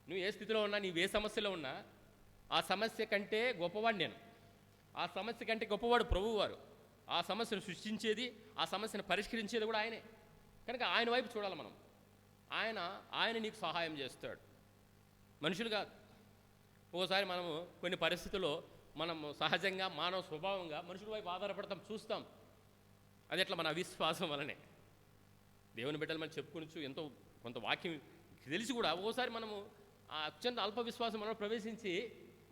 నువ్వు ఏ స్థితిలో ఉన్నా, నీవు ఏ సమస్యలో ఉన్నా, ఆ సమస్య కంటే గొప్పవాడు నేను, ఆ సమస్య కంటే గొప్పవాడు ప్రభువువారు. ఆ సమస్యను సృష్టించేది, ఆ సమస్యను పరిష్కరించేది కూడా ఆయనే. కనుక ఆయన వైపు చూడాలి మనం. ఆయన నీకు సహాయం చేస్తాడు, మనుషులు కాదు. ఓసారి మనము కొన్ని పరిస్థితుల్లో మనము సహజంగా మానవ స్వభావంగా మనుషుల వైపు ఆధారపడతాం, చూస్తాం. అది ఎట్లా మన అవిశ్వాసం వలనే. దేవుని బిడ్డలు మనం చెప్పుకొనొచ్చు, ఎంతో కొంత వాక్యం తెలిసి కూడా ఓసారి మనము ఆ అత్యంత అల్ప విశ్వాసం మనం ప్రవేశించి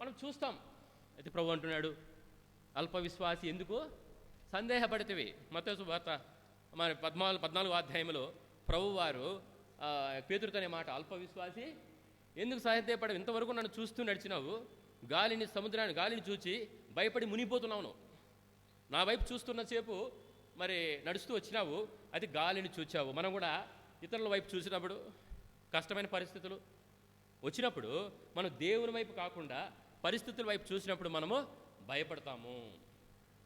మనం చూస్తాం. అయితే ప్రభు అంటున్నాడు, అల్ప విశ్వాసి ఎందుకు సందేహపడితివి? మత్తయి సువార్త మన 14 ప్రభువారు పేతురుతో అనే మాట, అల్ప విశ్వాసి ఎందుకు సందేహపడవు? ఇంతవరకు నన్ను చూస్తూ నడిచినావు, గాలిని చూచి భయపడి మునిగిపోతున్నావు. నా వైపు చూస్తున్న సేపు మరి నడుస్తూ వచ్చినావు, అది గాలిని చూచావు. మనం కూడా ఇతరుల వైపు చూసినప్పుడు, కష్టమైన పరిస్థితులు వచ్చినప్పుడు మనం దేవుని వైపు కాకుండా పరిస్థితుల వైపు చూసినప్పుడు మనము భయపడతాము,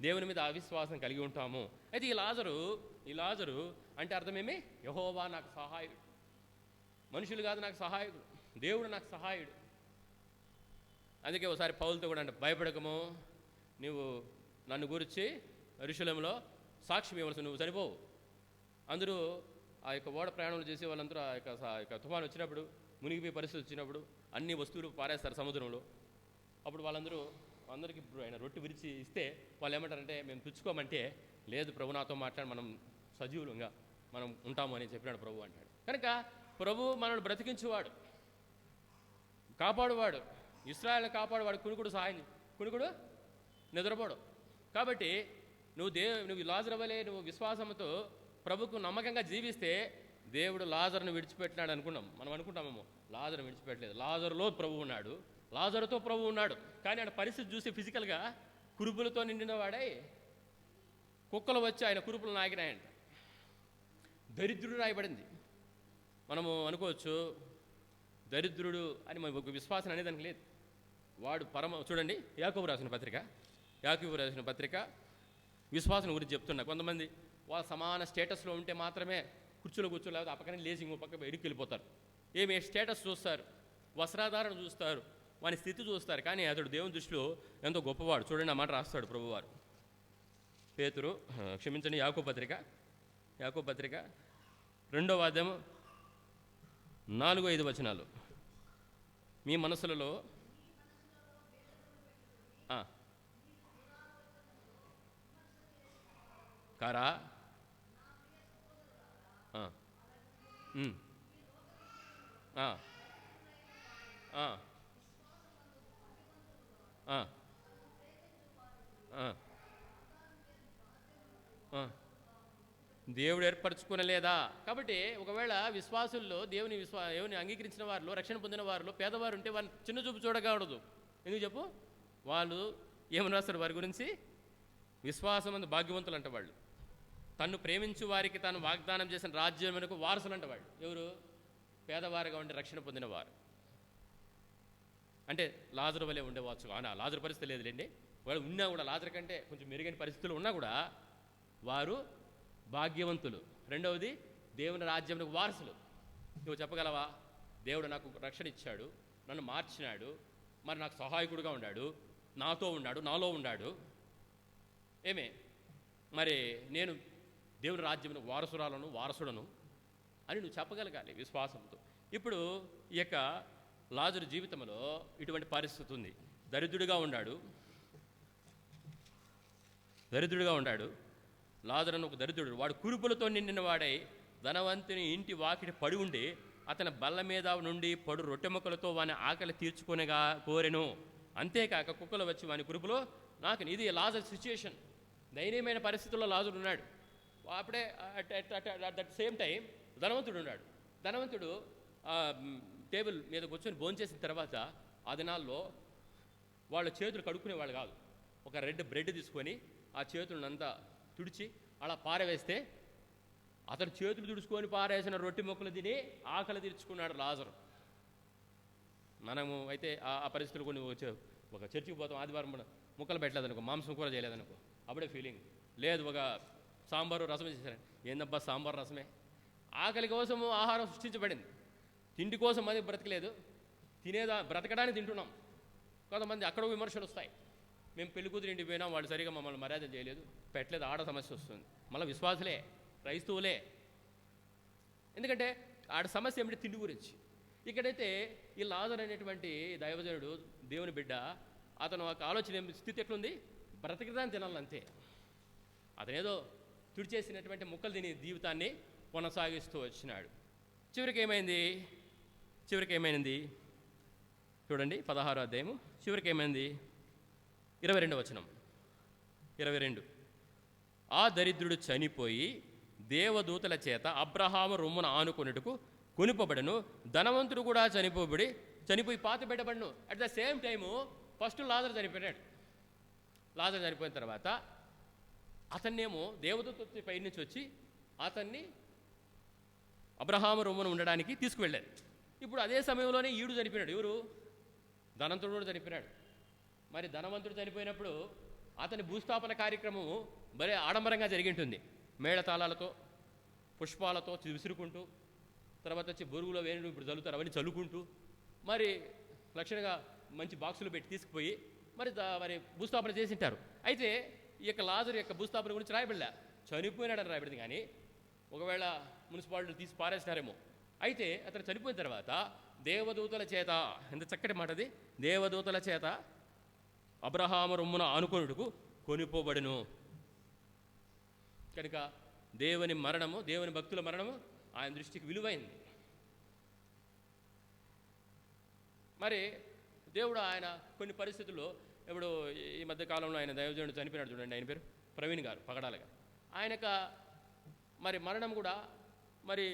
దేవుని మీద అవిశ్వాసం కలిగి ఉంటాము. అయితే ఈ లాజరు అంటే అర్థమేమి? యెహోవా నాకు సహాయుడు, మనుషులు కాదు నాకు సహాయకుడు, దేవుడు నాకు సహాయుడు. అందుకే ఒకసారి పౌలుతో కూడా అంటే, భయపడకము, నువ్వు నన్ను గురించి యెరూషలేములో సాక్ష్యం ఇవ్వవలసి, నువ్వు సరిపోవు. అందరూ ఆ యొక్క ఓడ ప్రయాణాలు చేసే వాళ్ళందరూ ఆ యొక్క తుఫాను వచ్చినప్పుడు, మునిగిపోయే పరిస్థితి వచ్చినప్పుడు అన్ని వస్తువులు పారేస్తారు సముద్రంలో. అప్పుడు అందరికీ ఆయన రొట్టె విరిచి ఇస్తే వాళ్ళు ఏమంటారంటే, మేము పుచ్చుకోమంటే, లేదు ప్రభు నాతో మాట్లాడి మనం సజీవులంగా మనం ఉంటాము అని చెప్పినాడు ప్రభు అంటాడు. కనుక ప్రభు మనల్ని బ్రతికించేవాడు, కాపాడువాడు, ఇశ్రాయేలుని కాపాడువాడు. కుణుకుడు నిద్రపోడు. కాబట్టి నువ్వు లాజరు వలె నువ్వు విశ్వాసంతో ప్రభుకు నమ్మకంగా జీవిస్తే దేవుడు లాజరును విడిచిపెట్టినాడు అనుకున్నాం. మనం అనుకుంటామేమో, లాజరు విడిచిపెట్టలేదు. లాజరులో ప్రభు ఉన్నాడు, లాజరుతో ప్రభు ఉన్నాడు. కానీ ఆయన పరిస్థితి చూసి ఫిజికల్గా కురుపులతో నిండిన వాడై కుక్కలు వచ్చి ఆయన కురుపులు నాకినాయంట. దరిద్రుడు రాయబడింది. మనము అనుకోవచ్చు దరిద్రుడు అని ఒక విశ్వాసం అనేది దానికి లేదు. వాడు చూడండి, యాకోబు రాసిన పత్రిక విశ్వాసం గురించి చెప్తున్నా. కొంతమంది వాళ్ళు సమాన స్టేటస్లో ఉంటే మాత్రమే కుర్చీలో కూర్చోలేకపోతే ఆ పక్కనే లేచి ఇంకో పక్క బయటికి వెళ్ళిపోతారు. ఏమి స్టేటస్ చూస్తారు, వస్త్రాధారణ చూస్తారు, వాని స్థితి చూస్తారు. కానీ అతడు దేవుని దృష్టిలో ఎంతో గొప్పవాడు. చూడండి ఆ మాట రాస్తాడు ప్రభువారు. యాకోబు పత్రిక యాకోబు పత్రిక 2వ అధ్యాయం 4-5 వచనాలు. మీ మనసులలో కారా దేవుడు ఏర్పరచుకునలేదా? కాబట్టి ఒకవేళ విశ్వాసుల్లో దేవుని అంగీకరించిన వారిలో, రక్షణ పొందిన వారిలో పేదవారు ఉంటే వారిని చిన్న చూపు చూడకూడదు. ఎందుకు చెప్పు? వాళ్ళు ఏమని రాస్తారు వారి గురించి? విశ్వాసమందు భాగ్యవంతులు అంట వాళ్ళు. తన్ను ప్రేమించు వారికి తాను వాగ్దానం చేసిన రాజ్యమునకు వారసులు అంట వాళ్ళు. ఎవరు? పేదవారుగా ఉండి రక్షణ పొందిన వారు. అంటే లాజరు వలె ఉండవచ్చు. లాజరు పరిస్థితి లేదులేండి. వాళ్ళు ఉన్నా కూడా, లాజరు కంటే కొంచెం మెరుగైన పరిస్థితులు ఉన్నా కూడా వారు భాగ్యవంతులు. రెండవది, దేవుని రాజ్యమునకు వారసులు. నువ్వు చెప్పగలవా? దేవుడు నాకు రక్షణ ఇచ్చాడు, నన్ను మార్చినాడు, మరి నాకు సహాయకుడుగా ఉన్నాడు, నాతో ఉన్నాడు, నాలో ఉన్నాడు, మరి నేను దేవుని రాజ్యమునకు వారసుడను అని నువ్వు చెప్పగలగాలి విశ్వాసంతో. ఇప్పుడు ఈ యొక్క లాజరు జీవితంలో ఇటువంటి పరిస్థితి ఉంది. దరిద్రుడిగా ఉన్నాడు. లాజరు ఒక దరిద్రుడు. వాడు కురుపులతో నిండిన వాడై ధనవంతుని ఇంటి వాకిటి పడి ఉండి అతని బల్ల మీద నుండి పడు రొట్టె ముక్కలతో వాని ఆకలి తీర్చుకొనగా కోరెను. అంతేకాక కుక్కలు వచ్చి వాని కురుపులో నాకు. ఇది లాజర్ సిచ్యుయేషన్. దయనీయమైన పరిస్థితుల్లో లాజరు ఉన్నాడు. అప్పుడే అట్ దట్ సేమ్ టైం ధనవంతుడు ఉన్నాడు. ధనవంతుడు టేబుల్ మీద కూర్చొని భోంచేసిన తర్వాత ఆ దినాల్లో వాళ్ళ చేతులు కడుక్కునేవాళ్ళు కాదు. ఒక రెడ్ బ్రెడ్ తీసుకొని ఆ చేతులనంతా తుడిచి అలా పారవేస్తే అతను చేతులు తుడుచుకొని పారేసిన రొట్టె ముక్కలు తిని ఆకలి తీర్చుకున్నాడు లాజరు. మనము అయితే ఆ పరిస్థితులు కొన్ని ఒక చర్చికి పోతాం, ఆదివారం ముక్కలు పెట్టలేదనుకో, మాంసం కూర చేయలేదనుకో, అప్పుడే ఫీలింగ్ లేదు. ఒక సాంబారు రసం చేశారు, ఏందబ్బా సాంబారు రసమే. ఆకలి కోసము ఆహారం సృష్టించబడింది, తిండి కోసం అది బ్రతకలేదు, బ్రతకడానికి తింటున్నాం. కొంతమంది అక్కడ విమర్శలు వస్తాయి. మేము పెళ్లి కూతురు ఇంటికి పోయినాం, వాళ్ళు సరిగా మమ్మల్ని మర్యాద చేయలేదు, పెట్టలేదు, ఆడ సమస్య వస్తుంది. మళ్ళీ విశ్వాసులే, క్రైస్తవులే. ఎందుకంటే ఆడ సమస్య ఏమిటి? తిండి గురించి. ఇక్కడైతే ఈ లాజరు అనేటువంటి దైవజనుడు, దేవుని బిడ్డ, అతను ఒక ఆలోచన స్థితి ఎట్లుంది? బ్రతకదాన్ని తినాలంతే. అతనేదో తుడిచేసినటువంటి ముక్కలు తిని జీవితాన్ని కొనసాగిస్తూ వచ్చినాడు. చివరికి ఏమైంది చూడండి, 16వ అధ్యాయము చివరికి ఏమైంది? 22వ వచనం. 22. ఆ దరిద్రుడు చనిపోయి దేవదూతల చేత అబ్రహాము రొమ్మున ఆనుకొనుటకు కొనిపోబడను, ధనవంతుడు కూడా చనిపోయి పాతిపెట్టబడను. At the same time first లాజరు చనిపోయినాడు. లాజరు చనిపోయిన తర్వాత అతన్నేమో దేవదూత పై నుంచి వచ్చి అతన్ని అబ్రహాము రొమ్మున ఉండడానికి తీసుకువెళ్ళారు. ఇప్పుడు అదే సమయంలోనే ఈడు చనిపోయినాడు. ఎవరు? ధనవంతుడు కూడా చనిపోయినాడు. మరి ధనవంతుడు చనిపోయినప్పుడు అతని భూస్థాపన కార్యక్రమం భలే ఆడంబరంగా జరిగి ఉంటుంది. మేళతాళాలతో, పుష్పాలతో విసురుకుంటూ, తర్వాత వచ్చి బొరుగులో వేణుడు ఇప్పుడు చల్లుతారు, అవన్నీ చల్లుకుంటూ, మరి లక్షణంగా మంచి బాక్సులు పెట్టి తీసుకుపోయి మరి భూస్థాపన చేసింటారు. అయితే ఈ యొక్క లాజరు యొక్క భూస్థాపన గురించి రాయబడలే, చనిపోయినాడని రాయబడింది. కానీ ఒకవేళ మున్సిపాలిటీ తీసి పారేసినారేమో. అయితే అతను చనిపోయిన తర్వాత దేవదూతల చేత, ఎంత చక్కటి మాట అది, దేవదూతల చేత అబ్రహాము రొమ్మున ఆనుకొనుటకు కొనిపోబడును. కనుక దేవుని మరణము, దేవుని భక్తుల మరణము ఆయన దృష్టికి విలువైంది. మరి దేవుడు ఆయన కొన్ని పరిస్థితుల్లో, ఇప్పుడు ఈ మధ్యకాలంలో ఆయన దైవజనుడు చనిపోయినాడు చూడండి, ఆయన పేరు ప్రవీణ్ గారు, పగడాలగా. ఆయనక మరి మరణం కూడా మరి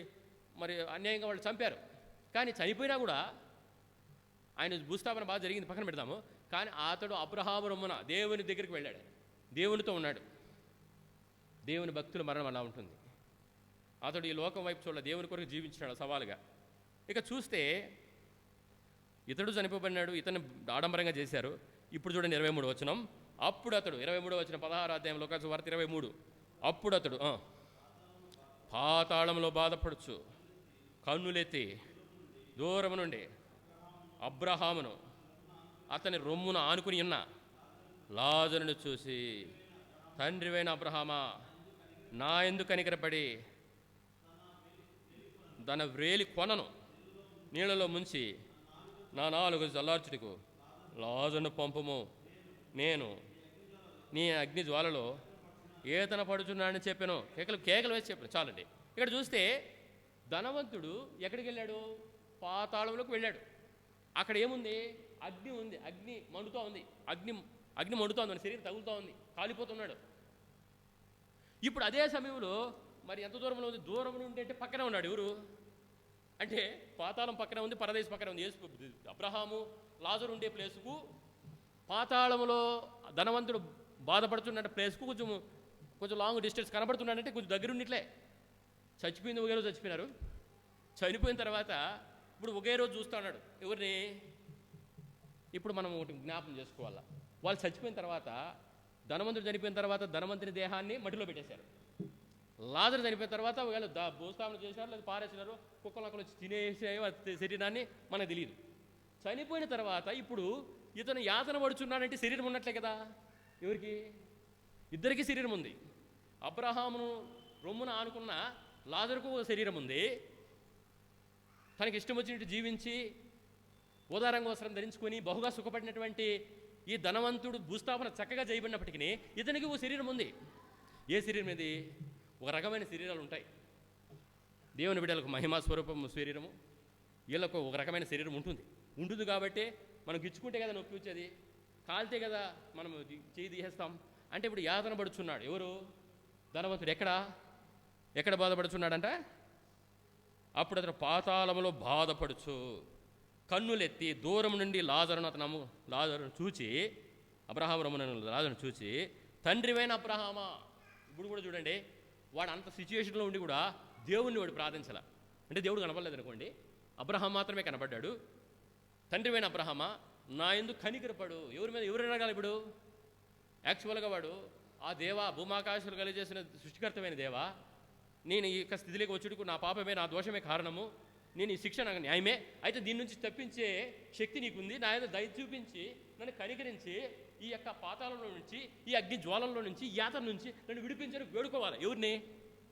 అన్యాయంగా వాళ్ళు చంపారు. కానీ చనిపోయినా కూడా ఆయన భూస్థాపన బాగా జరిగింది, పక్కన పెడతాము. కానీ అతడు అబ్రహాము రొమ్మున దేవుని దగ్గరికి వెళ్ళాడు, దేవునితో ఉన్నాడు. దేవుని భక్తుల మరణం అలా ఉంటుంది. అతడు ఈ లోకం వైపు చూడాలి, దేవుని కొరకు జీవించినాడు సవాలుగా. ఇక చూస్తే ఇతడు చనిపోబడినాడు, ఇతను ఆడంబరంగా చేశారు. ఇప్పుడు చూడండి 23వ వచనం. అప్పుడు అతడు 23వ వచనం 16వ అధ్యాయం లోకాసు వార్త 23. అప్పుడు అతడు పాతాళంలో బాధపడుచు కన్నులెత్తి దూరం నుండి అబ్రహామును అతని రొమ్మున ఆనుకుని ఉన్న లాజరును చూసి, తండ్రివైన అబ్రహామా, నా యందు కనికరపడి తన వ్రేలి కొనను నీళ్ళలో ముంచి నా నాలుగు జల్లార్చుటకు లాజరును పంపుము, నేను నీ అగ్ని జ్వాలలో ఏతన పడుచున్నాడని చెప్పాను. కేకలు వేసి చెప్పాను. చాలండి. ఇక్కడ చూస్తే ధనవంతుడు ఎక్కడికి వెళ్ళాడు? పాతాళంలోకి వెళ్ళాడు. అక్కడ ఏముంది? అగ్ని ఉంది. అగ్ని మండుతూ ఉంది. అగ్ని మండుతూ ఉంది. శరీరం తగులుతూ ఉంది. కాలిపోతున్నాడు. ఇప్పుడు అదే సమయంలో మరి ఎంత దూరంలో ఉంది? దూరం నుండి అంటే పక్కనే ఉన్నాడు. ఎవరు అంటే పాతాళం పక్కనే ఉంది, పరదేశ్ పక్కనే ఉంది. అబ్రహాము లాజరు ఉండే ప్లేసుకు, పాతాళంలో ధనవంతుడు బాధపడుతున్న ప్లేస్కు కొంచెం లాంగ్ డిస్టెన్స్ కనబడుతున్నాడంటే కొంచెం దగ్గర ఉన్నట్లే. చచ్చిపోయింది ఒకే రోజు చచ్చిపోయినారు. చనిపోయిన తర్వాత ఇప్పుడు ఒకే రోజు చూస్తూ ఉన్నాడు ఎవరిని? ఇప్పుడు మనం ఒకటి జ్ఞాపం చేసుకోవాలా. వాళ్ళు చచ్చిపోయిన తర్వాత, ధనవంతుడు చనిపోయిన తర్వాత ధనవంతుని దేహాన్ని మట్టిలో పెట్టేశారు. లాజరు చనిపోయిన తర్వాత ఒకవేళ భూస్థాపన చేశారు, లేదా పారేసినారు, కుక్కలు అక్కడ వచ్చి తినేసాయో శరీరాన్ని మనకు తెలియదు. చనిపోయిన తర్వాత ఇప్పుడు ఇతను యాతన పడుచున్నాడంటే శరీరం ఉన్నట్లే కదా. ఎవరికి? ఇద్దరికీ శరీరం ఉంది. అబ్రహామును రొమ్మున ఆనుకున్న లాజరుకు ఒక శరీరం ఉంది. తనకి ఇష్టం వచ్చినట్టు జీవించి ఉదారంగ వస్త్రం ధరించుకొని బహుగా సుఖపడినటువంటి ఈ ధనవంతుడు భూస్థాపన చక్కగా చేయబడినప్పటికీ ఇతనికి ఓ శరీరం ఉంది. ఏ శరీరం ఇది? ఒక రకమైన శరీరాలు ఉంటాయి. దేవుని బిడ్డలకు మహిమా స్వరూపం శరీరము, వీళ్ళకు ఒక రకమైన శరీరం ఉంటుంది కాబట్టి మనం గిచ్చుకుంటే కదా నొప్పి వచ్చేది, కాలితే కదా మనం చేయి తీసేస్తాం. అంటే ఇప్పుడు యాతన పడుచున్నాడు ఎవరు? ధనవంతుడు. ఎక్కడ బాధపడుచున్నాడంట? అప్పుడు అతను పాతాళములో బాధపడుచు కన్నులెత్తి దూరం నుండి లాజరును చూచి, అబ్రహాము రమ్మను లాజరును చూచి, తండ్రివైన అబ్రహామా. ఇప్పుడు కూడా చూడండి, వాడు అంత సిచ్యువేషన్లో ఉండి కూడా దేవుణ్ణి వాడు ప్రార్థించాల. అంటే దేవుడు కనపడలేదు అనుకోండి, అబ్రహాం మాత్రమే కనపడ్డాడు. తండ్రివైన అబ్రహామా, నా యందు కనికరపడు. ఎవరు అడగాలి ఇప్పుడు? యాక్చువల్గా వాడు ఆ దేవా, భూమాకాశాలు కలిగజేసిన సృష్టికర్తమైన దేవా, నేను ఈ యొక్క స్థితిలోకి వచ్చుటకు నా పాపమే, నా దోషమే కారణము, నేను ఈ శిక్ష నాకు న్యాయమే, అయితే దీని నుంచి తప్పించే శక్తి నీకుంది, నా ఏదో దయ చూపించి నన్ను కనికరించి ఈ యొక్క పాతాళంలో నుంచి, ఈ అగ్ని జ్వాలంలో నుంచి, ఈ యాతన నుంచి నన్ను విడిపించని వేడుకోవాలి. ఎవరిని?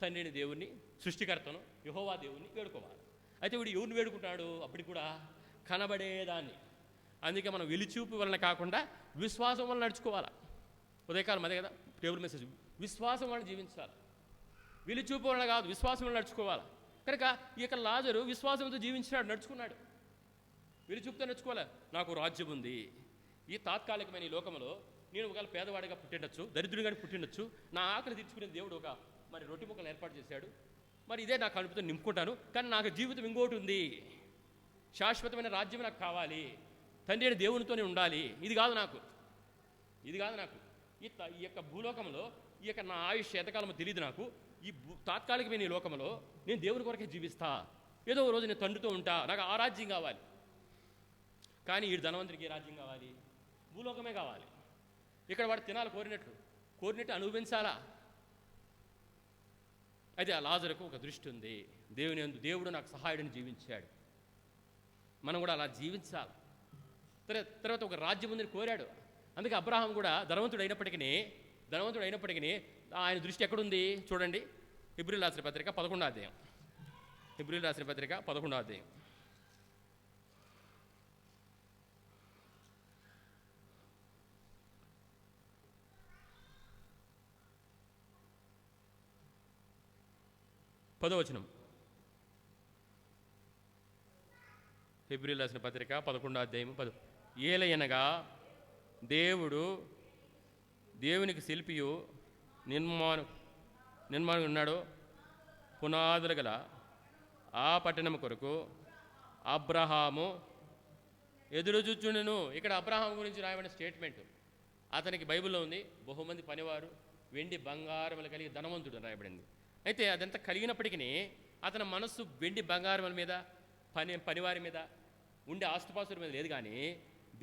తండ్రిని, దేవుణ్ణి, సృష్టికర్తను యెహోవా దేవుణ్ణి వేడుకోవాలి. అయితే వీడు ఎవరిని వేడుకుంటాడు? అప్పటికి కూడా కనబడేదాన్ని. అందుకే మనం వెలిచూపు వలన కాకుండా విశ్వాసం వలన నడుచుకోవాలి. ఉదయకాలం అదే కదా టేబుల్ మెసేజ్, విశ్వాసం వలన జీవించాలి. వెలిచూపు వలన కాదు, విశ్వాసం వలన నడుచుకోవాలి. కనుక ఈ యొక్క లాజరు విశ్వాసంతో జీవించినాడు, నడుచుకున్నాడు. వెలిచూపుతో నడుచుకోవాలి. నాకు రాజ్యం ఉంది, ఈ తాత్కాలికమైన ఈ లోకంలో నేను ఒకవేళ పేదవాడిగా పుట్టిండొచ్చు, దరిద్రుడిగా పుట్టిండొచ్చు, నా ఆకలి తీర్చుకునే దేవుడు ఒక మరి రొట్టె ముక్కలు ఏర్పాటు చేశాడు, మరి ఇదే నా కడుపుతో నింపుకుంటాను. కానీ నాకు జీవితం ఇంకోటి ఉంది, శాశ్వతమైన రాజ్యం నాకు కావాలి, తండ్రి దేవునితోనే ఉండాలి. ఇది కాదు నాకు. ఈ యొక్క భూలోకంలో ఈ యొక్క నా ఆయుష్ ఎంతకాలమో తెలియదు నాకు. ఈ తాత్కాలికమైన ఈ లోకంలో నేను దేవుని కొరకే జీవిస్తా, ఏదో ఒక రోజు నేను తండ్రితో ఉంటా, నాకు ఆ రాజ్యం కావాలి. కానీ ఈ ధనవంతుడికి ఏ రాజ్యం కావాలి? భూలోకమే కావాలి. ఇక్కడ వాడు తినాలి, కోరినట్టు అనుభవించాలా. అయితే ఆ లాజరుకు ఒక దృష్టి ఉంది. దేవుడు నాకు సహాయుడిని జీవించాడు, మనం కూడా అలా జీవించాలి. తర్వాత ఒక రాజ్యం ఉందని కోరాడు. అందుకే అబ్రహాం కూడా ధనవంతుడు అయినప్పటికీ ఆయన దృష్టి ఎక్కడుంది చూడండి. హెబ్రీయులకు రాసిన పత్రిక 11వ అధ్యాయం. 10వ వచనం. హెబ్రీయులకు రాసిన పత్రిక 11వ అధ్యాయం 10. ఏలయనగా దేవునికి శిల్పియు నిర్మాణం ఉన్నాడు, పునాదులు గల ఆ పట్టణం కొరకు అబ్రహాము ఎదురు చూచుండును. ఇక్కడ అబ్రహాం గురించి రాయబడిన స్టేట్మెంట్ అతనికి బైబిల్లో ఉంది. బహుమంది పనివారు, వెండి బంగారములు కలిగి ధనవంతుడు రాయబడింది. అయితే అదంతా కలిగినప్పటికీ అతని మనస్సు వెండి బంగారముల మీద, పనివారి మీద ఉండే ఆస్తుపాస్తుల మీద లేదు. కానీ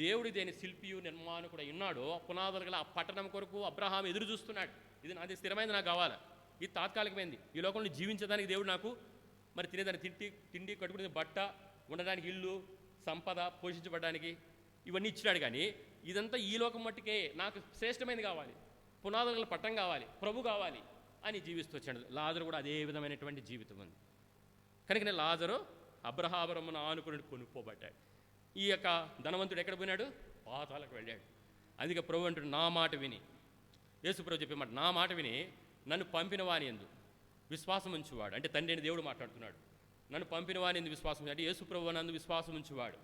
దేవుడు దేని శిల్పియు నిర్మాణకుడు ఉన్నాడు, పునాదులు గల ఆ పట్టణం కొరకు అబ్రహాం ఎదురు చూస్తున్నాడు. ఇది నాది స్థిరమైనది, నాకు కావాలి. ఇది తాత్కాలికమైంది. ఈ లోకంలో జీవించడానికి దేవుడు నాకు మరి తినేదాన్ని తిండి, కట్టుకునే బట్ట, ఉండడానికి ఇల్లు, సంపద, పోషించబడడానికి ఇవన్నీ ఇచ్చినాడు. కానీ ఇదంతా ఈ లోకం మట్టుకే నాకు శ్రేష్టమైనది కావాలి, పునాదుల పట్టణం కావాలి, ప్రభు కావాలి అని జీవిస్తూ వచ్చాడు. లాజరు కూడా అదే విధమైనటువంటి జీవితం ఉంది. కనుకనే లాజరు అబ్రహామును ఆనుకుని కొనుక్కోబడ్డాడు. ఈ యొక్క ధనవంతుడు ఎక్కడ పోయినాడు? పాతాలకు వెళ్ళాడు. అందుకే ప్రభు అంటాడు, నా మాట విని, యేసు ప్రభు చెప్పే మాట, నా మాట విని నన్ను పంపిన వాని యందు విశ్వాసం ఉంచువాడు, అంటే తండ్రి అని దేవుడు మాట్లాడుతున్నాడు. నన్ను పంపిన వాని యందు విశ్వాసం అంటే యేసు ప్రభు నందు విశ్వాసం ఉంచువాడు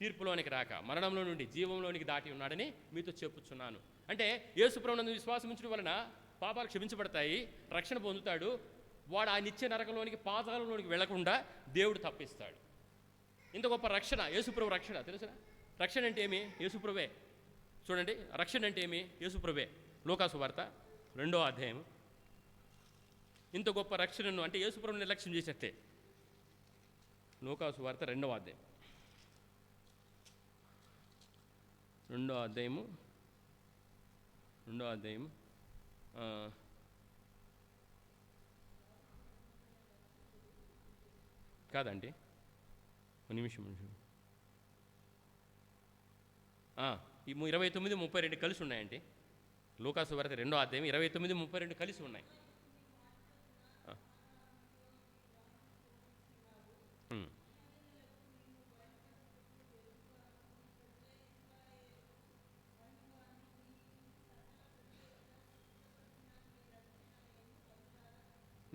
తీర్పులోనికి రాక మరణంలో నుండి జీవంలోనికి దాటి ఉన్నాడని మీతో చెప్పుచున్నాను. అంటే యేసు ప్రభు నందు విశ్వాసం ఉంచడం వలన పాపాలు క్షమించబడతాయి, రక్షణ పొందుతాడు. వాడు ఆ నిత్య నరకంలోనికి పాతాళంలోనికి వెళ్లకుండా దేవుడు తప్పిస్తాడు. ఇంత గొప్ప రక్షణ యేసుప్రభు రక్షణ తెలుసునా? రక్షణ అంటే ఏమి? యేసుప్రభే. చూడండి, రక్షణ అంటే ఏమి? యేసుప్రభే. లూకాసు వార్త 2వ అధ్యాయం. ఇంత గొప్ప రక్షణను అంటే యేసుప్రభుని నిర్లక్ష్యం చేసేట్టే. లూకాసు వార్త 2వ అధ్యాయం 2వ అధ్యాయం కాదండి, నిమిషం ఈ 29, 32 కలిసి ఉన్నాయండి. లూకాసు వార్త 2వ అధ్యాయం 29, 32 కలిసి ఉన్నాయి.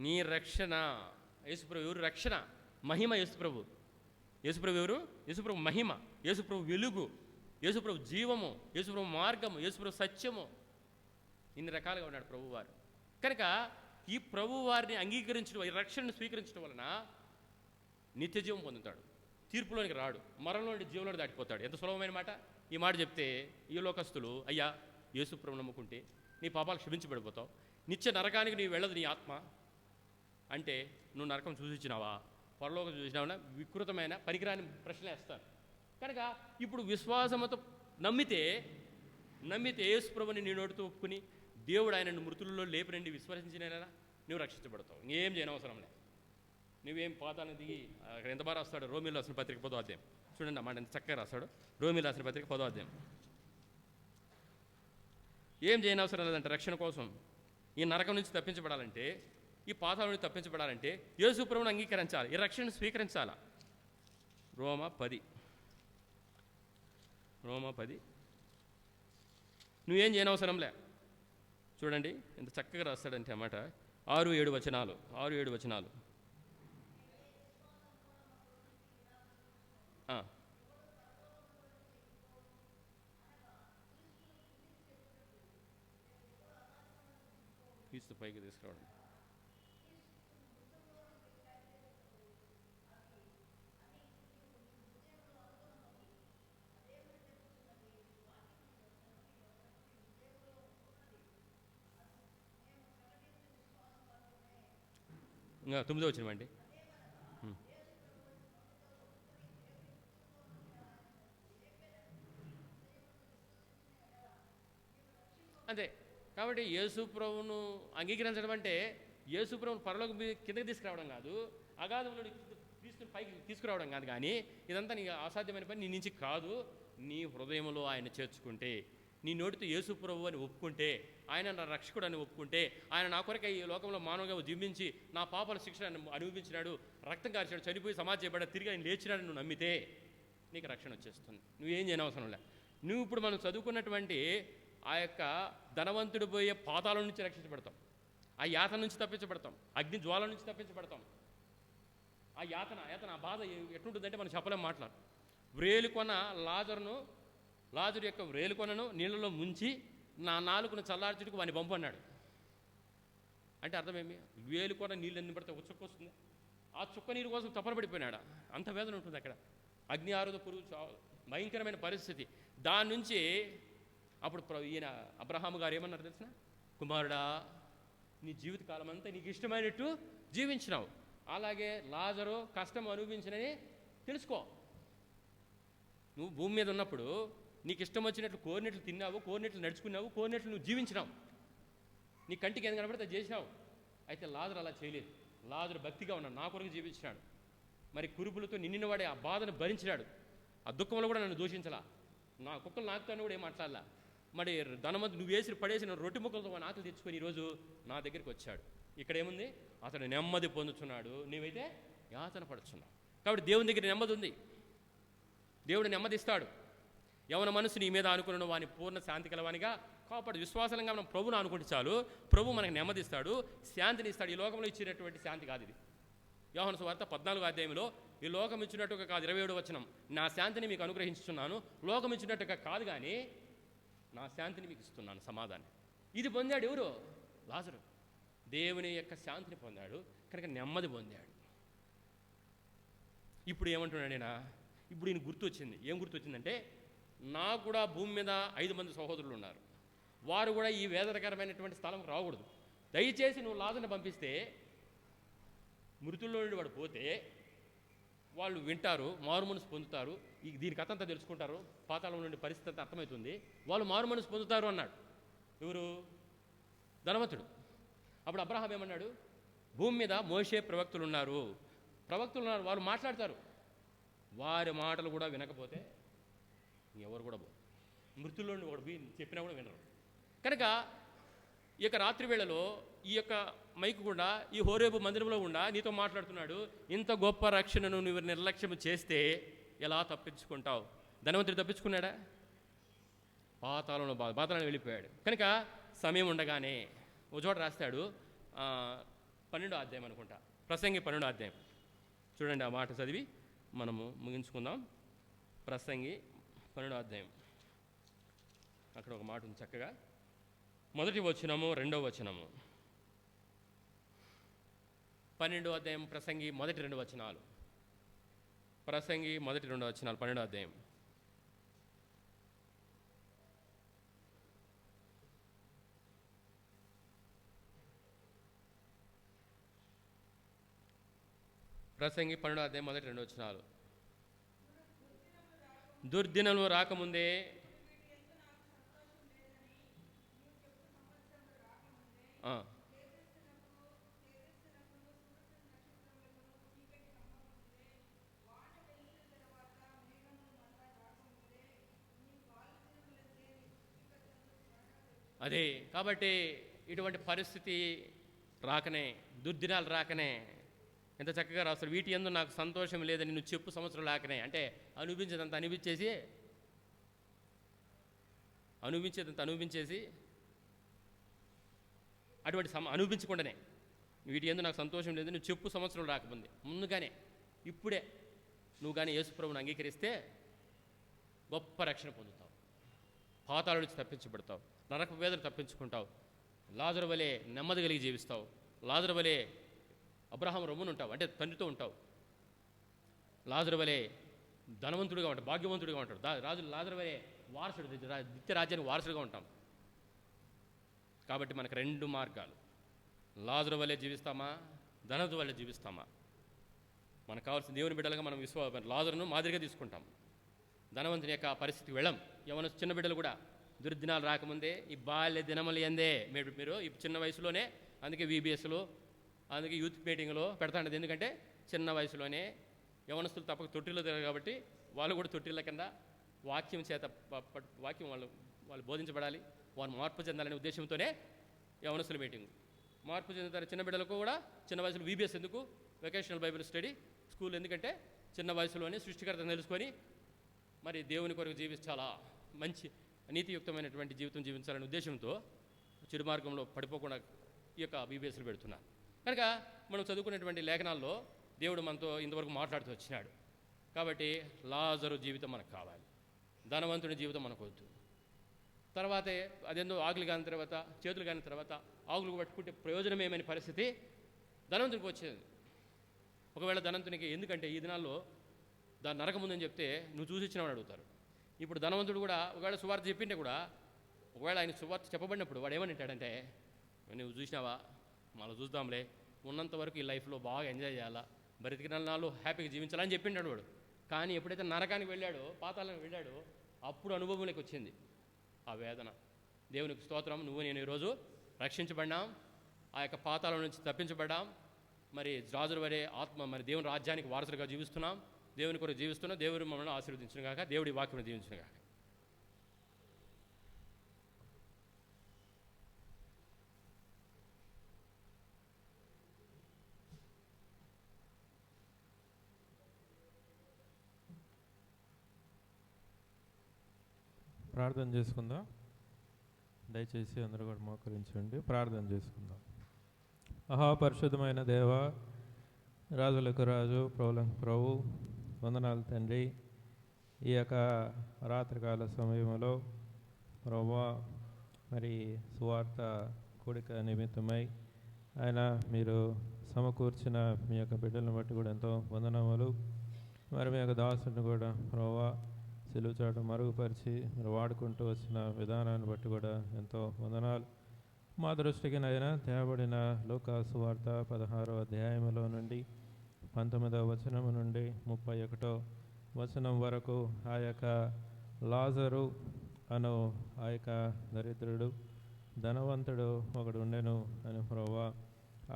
నీ రక్షణ యేసుప్రభు ఎవరు? రక్షణ మహిమ యేసుప్రభు. యేసుప్రభు ఎవరు? యేసుప్రభు మహిమ, యేసుప్రభు వెలుగు, యేసుప్రభు జీవము, యేసుప్రభు మార్గము, యేసుప్రభు సత్యము. ఇన్ని రకాలుగా ఉన్నాడు ప్రభువారు. కనుక ఈ ప్రభువారిని అంగీకరించడం, ఈ రక్షణను స్వీకరించడం వలన నిత్య జీవం పొందుతాడు, తీర్పులోనికి రాడు, మరణంలో నుండి జీవంలో దాటిపోతాడు. ఎంత సులభమైన మాట! ఈ మాట చెప్తే ఈ లోకస్తులు, అయ్యా యేసుప్రభు నమ్ముకుంటే నీ పాపాలు క్షమించబడిపోతావు, నిత్య నరకానికి నీవు వెళ్ళదు నీ ఆత్మ అంటే, నువ్వు నరకం చూసిచ్చినావా, పరలోకం చూసినావా, వికృతమైన పనికిరాని ప్రశ్నలు వేస్తారు. కనుక ఇప్పుడు విశ్వాసంతో నమ్మితే యేసుప్రభుని నీ నోటితో ఒప్పుకుని దేవుడు ఆయనను మృతులలో లేపినండి విశ్వసించినైనా నువ్వు రక్షించబడతావు. ఇంకేం చేయనవసరం లేదు. నువ్వేం పాతాలను దిగి అక్కడ ఎంత బాగా రాస్తాడు? రోమిలో రాసిన పత్రిక 10వ అధ్యాయం చూడండి, అన్నమాట ఎంత చక్కగా రాస్తాడు. రోమిలో రాసిన పత్రిక 10వ అధ్యాయం. ఏం చేయనవసరం లేదంటే రక్షణ కోసం, ఈ నరకం నుంచి తప్పించబడాలంటే, ఈ పాతాళం నుంచి తప్పించబడాలంటే యేసు ప్రభువును అంగీకరించాలి, ఈ రక్షణను స్వీకరించాలా. రోమా 10 నువ్వేం చేయనవసరంలే. చూడండి ఎంత చక్కగా రాస్తాడంటే అన్నమాట. 6-7 వచనాలు. క్రీస్తు పైకి తీసుకురావడం. ఇంకా 9వ వచనం అండి. అంతే. కాబట్టి యేసు ప్రభువును అంగీకరించడం అంటే యేసు ప్రభువును పరలోకం కిందకి తీసుకురావడం కాదు, అగాధంలో క్రీస్తుని పైకి తీసుకురావడం కాదు. కానీ ఇదంతా నీ అసాధ్యమైన పని, నీ నుంచి కాదు. నీ హృదయంలో ఆయన చేర్చుకుంటే, నీ నోటితో యేసు ప్రభువు అని ఒప్పుకుంటే, ఆయన నా రక్షకుడు అని ఒప్పుకుంటే, ఆయన నా కొరకై ఈ లోకంలో మానవుగా జీవించి నా పాపాల శిక్షణ అనుభవించినాడు, రక్తం కార్చాడు, చనిపోయి సమాధి చేయబడ్డా, తిరిగి ఆయన లేచినాడు నువ్వు నమ్మితే నీకు రక్షణ వచ్చేస్తుంది. నువ్వేం చేయనవసరం లే. నువ్వు ఇప్పుడు మనం చదువుకున్నటువంటి ఆ యొక్క ధనవంతుడు పోయే పాతాళం నుంచి రక్షించబడతాం, ఆ యాతన నుంచి తప్పించబడతాం, అగ్ని జ్వాల నుంచి తప్పించబడతాం. ఆ యాతన ఆ బాధ ఎట్లుంటుందంటే మనం చెప్పలేం మాట్లాడు. వ్రేలుకొన లాజరు యొక్క వ్రేలుకొనను నీళ్ళలో ముంచి నా నాలుకను చల్లార్చుటకు వాడిని పంపు అన్నాడు. అంటే అర్థమేమి? వేలుకొన నీళ్ళు ఎన్ని పడితే ఒక చుక్క వస్తుంది, ఆ చుక్క నీరు కోసం తపన పడిపోయినాడు. అంత వేదన ఉంటుంది అక్కడ. అగ్ని ఆరుద పురుగు, భయంకరమైన పరిస్థితి. దాని నుంచి అప్పుడు ఈయన అబ్రహాము గారు ఏమన్నారు తెలిసిన? కుమారుడా, నీ జీవితకాలం అంతా నీకు ఇష్టమైనట్టు జీవించినావు, అలాగే లాజరు కష్టం అనుభవించినని తెలుసుకో. నువ్వు భూమి మీద ఉన్నప్పుడు నీకు ఇష్టం వచ్చినట్లు కోరినట్లు తిన్నావు, కోరినట్లు నడుచుకున్నావు, కోరినట్లు నువ్వు జీవించినావు, నీ కంటికి ఏం కనబడితే చేసినావు. అయితే లాజరు అలా చేయలేదు. లాజరు భక్తిగా ఉన్నాడు, నా కొరకు జీవించినాడు. మరి కురుపులతో నిండిన వాడే ఆ బాధను భరించినాడు. ఆ దుఃఖంలో కూడా నన్ను దూషించలా, నా కుక్కలు నాకుతాను కూడా ఏం మాట్లాడలా. మరి ధనవంతుడు నువ్వు వేసి పడేసిన రొట్టె ముక్కలతో వాని ఆకలి తెచ్చుకొని ఈరోజు నా దగ్గరికి వచ్చాడు. ఇక్కడ ఏముంది? అతడు నెమ్మది పొందుతున్నాడు, నీవైతే యాతన పడుతున్నావు. కాబట్టి దేవుని దగ్గర నెమ్మది ఉంది, దేవుడు నెమ్మదిస్తాడు. యవన మనసు నీ మీద అనుకున్న వాని పూర్ణ శాంతి కలవానిగా కాపాడు. విశ్వాసంగా మనం ప్రభువును అనుకుంటే చాలు, ప్రభు మనకు నెమ్మదిస్తాడు, శాంతిని ఇస్తాడు. ఈ లోకంలో ఇచ్చినటువంటి శాంతి కాదు ఇది. యోహాను సువార్త 14వ అధ్యాయంలో ఈ లోకం ఇచ్చినట్టుగా కాదు, 27వ వచనం, నా శాంతిని మీకు అనుగ్రహించుతున్నాను, లోకం ఇచ్చినట్టుగా కాదు కానీ నా శాంతిని మీకు ఇస్తున్నాను, సమాధానం. ఇది పొందాడు ఎవరు? లాజరు. దేవుని యొక్క శాంతిని పొందాడు కనుక నెమ్మది పొందాడు. ఇప్పుడు ఏమంటున్నాడు ఈయన? ఇప్పుడు ఈయన గుర్తు వచ్చింది. ఏం గుర్తు వచ్చిందంటే, నాకు కూడా భూమి మీద 5 మంది సహోదరులు ఉన్నారు, వారు కూడా ఈ వేదనకరమైనటువంటి స్థలంకి రాకూడదు. దయచేసి నువ్వు లాజరుని పంపిస్తే మృతుల్లో నుండి వాడు పోతే వాళ్ళు వింటారు, మారు మనసు పొందుతారు, దీని కథ అంతా తెలుసుకుంటారు, పాతాళం నుండి పరిస్థితి అంతా అర్థమవుతుంది, వాళ్ళు మారు మనసు పొందుతారు అన్నాడు. ఎవరు? ధనవంతుడు. అప్పుడు అబ్రహాం ఏమన్నాడు? భూమి మీద మోషే ప్రవక్తులు ఉన్నారు, వాళ్ళు మాట్లాడతారు, వారి మాటలు కూడా వినకపోతే ఎవరు కూడా మృతుల్లో నుండి వాడు చెప్పినా కూడా వినరు. కనుక ఈ యొక్క రాత్రి వేళలో ఈ యొక్క మైకు గుండా, ఈ హోరేబు మందిరంలో గుండా నీతో మాట్లాడుతున్నాడు. ఇంత గొప్ప రక్షణను నువ్వు నిర్లక్ష్యం చేస్తే ఎలా తప్పించుకుంటావు? ధనవంతుడు తప్పించుకున్నాడా? పాతాళంలో వెళ్ళిపోయాడు. కనుక సమయం ఉండగానే ఒక చోట రాస్తాడు, 12వ అధ్యాయం అనుకుంటా, ప్రసంగి 12వ అధ్యాయం చూడండి. ఆ మాట చదివి మనము ముగించుకుందాం. ప్రసంగి 12వ అధ్యాయం, అక్కడ ఒక మాట ఉంది చక్కగా, 1వ వచనము 2వ వచనము. 12వ అధ్యాయం ప్రసంగి మొదటి 2 వచనాలు. ప్రసంగి మొదటి 2 వచనాలు 12వ అధ్యాయం. ప్రసంగి 12వ అధ్యాయం మొదటి 2 వచనాలు. దుర్దినము రాకముందే అదే. కాబట్టి ఇటువంటి పరిస్థితి రాకనే, దుర్దినాలు రాకనే ఎంత చక్కగా రాస్తారు. వీటి యందు నాకు సంతోషం లేదని నువ్వు చెప్పు సంవత్సరం రాకనే. అంటే అనిపించేదంత అనిపించేసి అటువంటి అనిపించకుండానే వీటి యందు నాకు సంతోషం లేదని నువ్వు చెప్పు సంవత్సరం రాకముందే, ముందుగానే ఇప్పుడే నువ్వు కానీ యేసుప్రభువుని అంగీకరిస్తే గొప్ప రక్షణ పొందుతావు, పాతాళం నుంచి తప్పించబడతావు, నరక వేదన తప్పించుకుంటావు, లాజరు వలె నెమ్మది కలిగి జీవిస్తావు, లాజరు వలె అబ్రహాం రొమ్మును ఉంటావు, అంటే తండ్రితో ఉంటావు, లాజరు వలె ధనవంతుడిగా ఉంటాడు, భాగ్యవంతుడిగా ఉంటాడు, లాజరు వలె వారసుడు, నిత్య రాజ్యానికి వారసుడిగా ఉంటాం. కాబట్టి మనకు 2 మార్గాలు, లాజరు వలె జీవిస్తామా, ధనవంతుడి వలె జీవిస్తామా? మనకు కావాల్సిన దేవుని బిడ్డలుగా మనం లాజరును మాదిరిగా తీసుకుంటాం, ధనవంతుని యొక్క పరిస్థితికి వెళ్ళం. ఏమైనా చిన్న బిడ్డలు కూడా దుర్దినాలు రాకముందే, ఈ బాల్య దినములు ఎందే మీరు ఈ చిన్న వయసులోనే, అందుకే VBSలో, అందుకే యూత్ మీటింగ్లో పెడతాండది. ఎందుకంటే చిన్న వయసులోనే యవనస్తులు తప్పక తొట్టిలో తిరగరు కాబట్టి వాళ్ళు కూడా తొట్టిళ్ళ కింద వాక్యం చేత వాక్యం వాళ్ళు బోధించబడాలి, వాళ్ళు మార్పు చెందాలనే ఉద్దేశంతోనే యవనస్తుల మీటింగ్. మార్పు చెందుతారు. చిన్న బిడ్డలకు కూడా చిన్న వయసులో VBS ఎందుకు, వెకేషనల్ బైబిల్ స్టడీ స్కూల్, ఎందుకంటే చిన్న వయసులోనే సృష్టికర్తను తెలుసుకొని మరి దేవుని కొరకు జీవించాలా, మంచి నీతియుక్తమైనటువంటి జీవితం జీవించాలనే ఉద్దేశంతో చెడు మార్గంలో పడిపోకుండా ఈ యొక్క VBSలు పెడుతున్నారు. కనుక మనం చదువుకునేటువంటి లేఖనాల్లో దేవుడు మనతో ఇంతవరకు మాట్లాడుతూ వచ్చినాడు. కాబట్టి లాజరు జీవితం మనకు కావాలి, ధనవంతుని జీవితం మనకు వద్దు. తర్వాతే అదేందో ఆకులు కాని తర్వాత, చేతులు కాని తర్వాత ఆకులు పట్టుకుంటే ప్రయోజనం ఏమని పరిస్థితి ధనవంతునికి వచ్చేది. ఒకవేళ ధనవంతునికి, ఎందుకంటే ఈ దినాల్లో దాని నరకముందని చెప్తే నువ్వు చూసి ఇచ్చినావని అడుగుతారు. ఇప్పుడు ధనవంతుడు కూడా ఒకవేళ సువార్త చెప్పింటే కూడా, ఒకవేళ ఆయన సువార్త చెప్పబడినప్పుడు వాడు ఏమని నువ్వు చూసినావా, మళ్ళీ చూద్దాంలే, ఉన్నంత వరకు ఈ లైఫ్లో బాగా ఎంజాయ్ చేయాలా, బ్రతికిన నాళ్ళు హ్యాపీగా జీవించాలని చెప్పిండాడు వాడు. కానీ ఎప్పుడైతే నరకానికి వెళ్ళాడో, పాతాళానికి వెళ్ళాడో, అప్పుడు అనుభవంలోకి వచ్చింది ఆ వేదన. దేవునికి స్తోత్రం, నువ్వు నేను ఈరోజు రక్షించబడ్డాం, ఆ యొక్క పాతాళం నుంచి తప్పించబడ్డాం, మరి రాజుల వరే ఆత్మ, మరి దేవుని రాజ్యానికి వారసులుగా జీవిస్తున్నాం, దేవుని కొరకు జీవిస్తున్నాం. దేవుడు మమ్మల్ని ఆశీర్వదించిన గాక, దేవుడి వాక్యం దీవించిన గాక. ప్రార్థన చేసుకుందాం. దయచేసి అందరూ కూడా మోకరించండి, ప్రార్థన చేసుకుందాం. మహాపరిశుద్ధమైన దేవ, రాజులకు రాజు, ప్రభులకు ప్రభు, వందనాలు తండ్రి. ఈ యొక్క రాత్రికాల సమయంలో ప్రభువా మరి సువార్త కూడిక నిమిత్తమై ఆయన మీరు సమకూర్చిన మీ యొక్క బిడ్డలను బట్టి కూడా ఎంతో వందనములు. మరి మీ యొక్క దాసుని కూడా ప్రభువా సిలువ చాటు మరుగుపరిచి మీరు వాడుకుంటూ వచ్చిన విధానాన్ని బట్టి కూడా ఎంతో వందనాలు. మా దృష్టికి నైనా తేబడిన లూకా సువార్త 16వ అధ్యాయంలో నుండి 19వ వచనం నుండి 31వ వచనం వరకు ఆ యొక్క లాజరు అను ఆ యొక్క దరిద్రుడు ధనవంతుడు ఒకడు ఉండెను అని ప్రభువా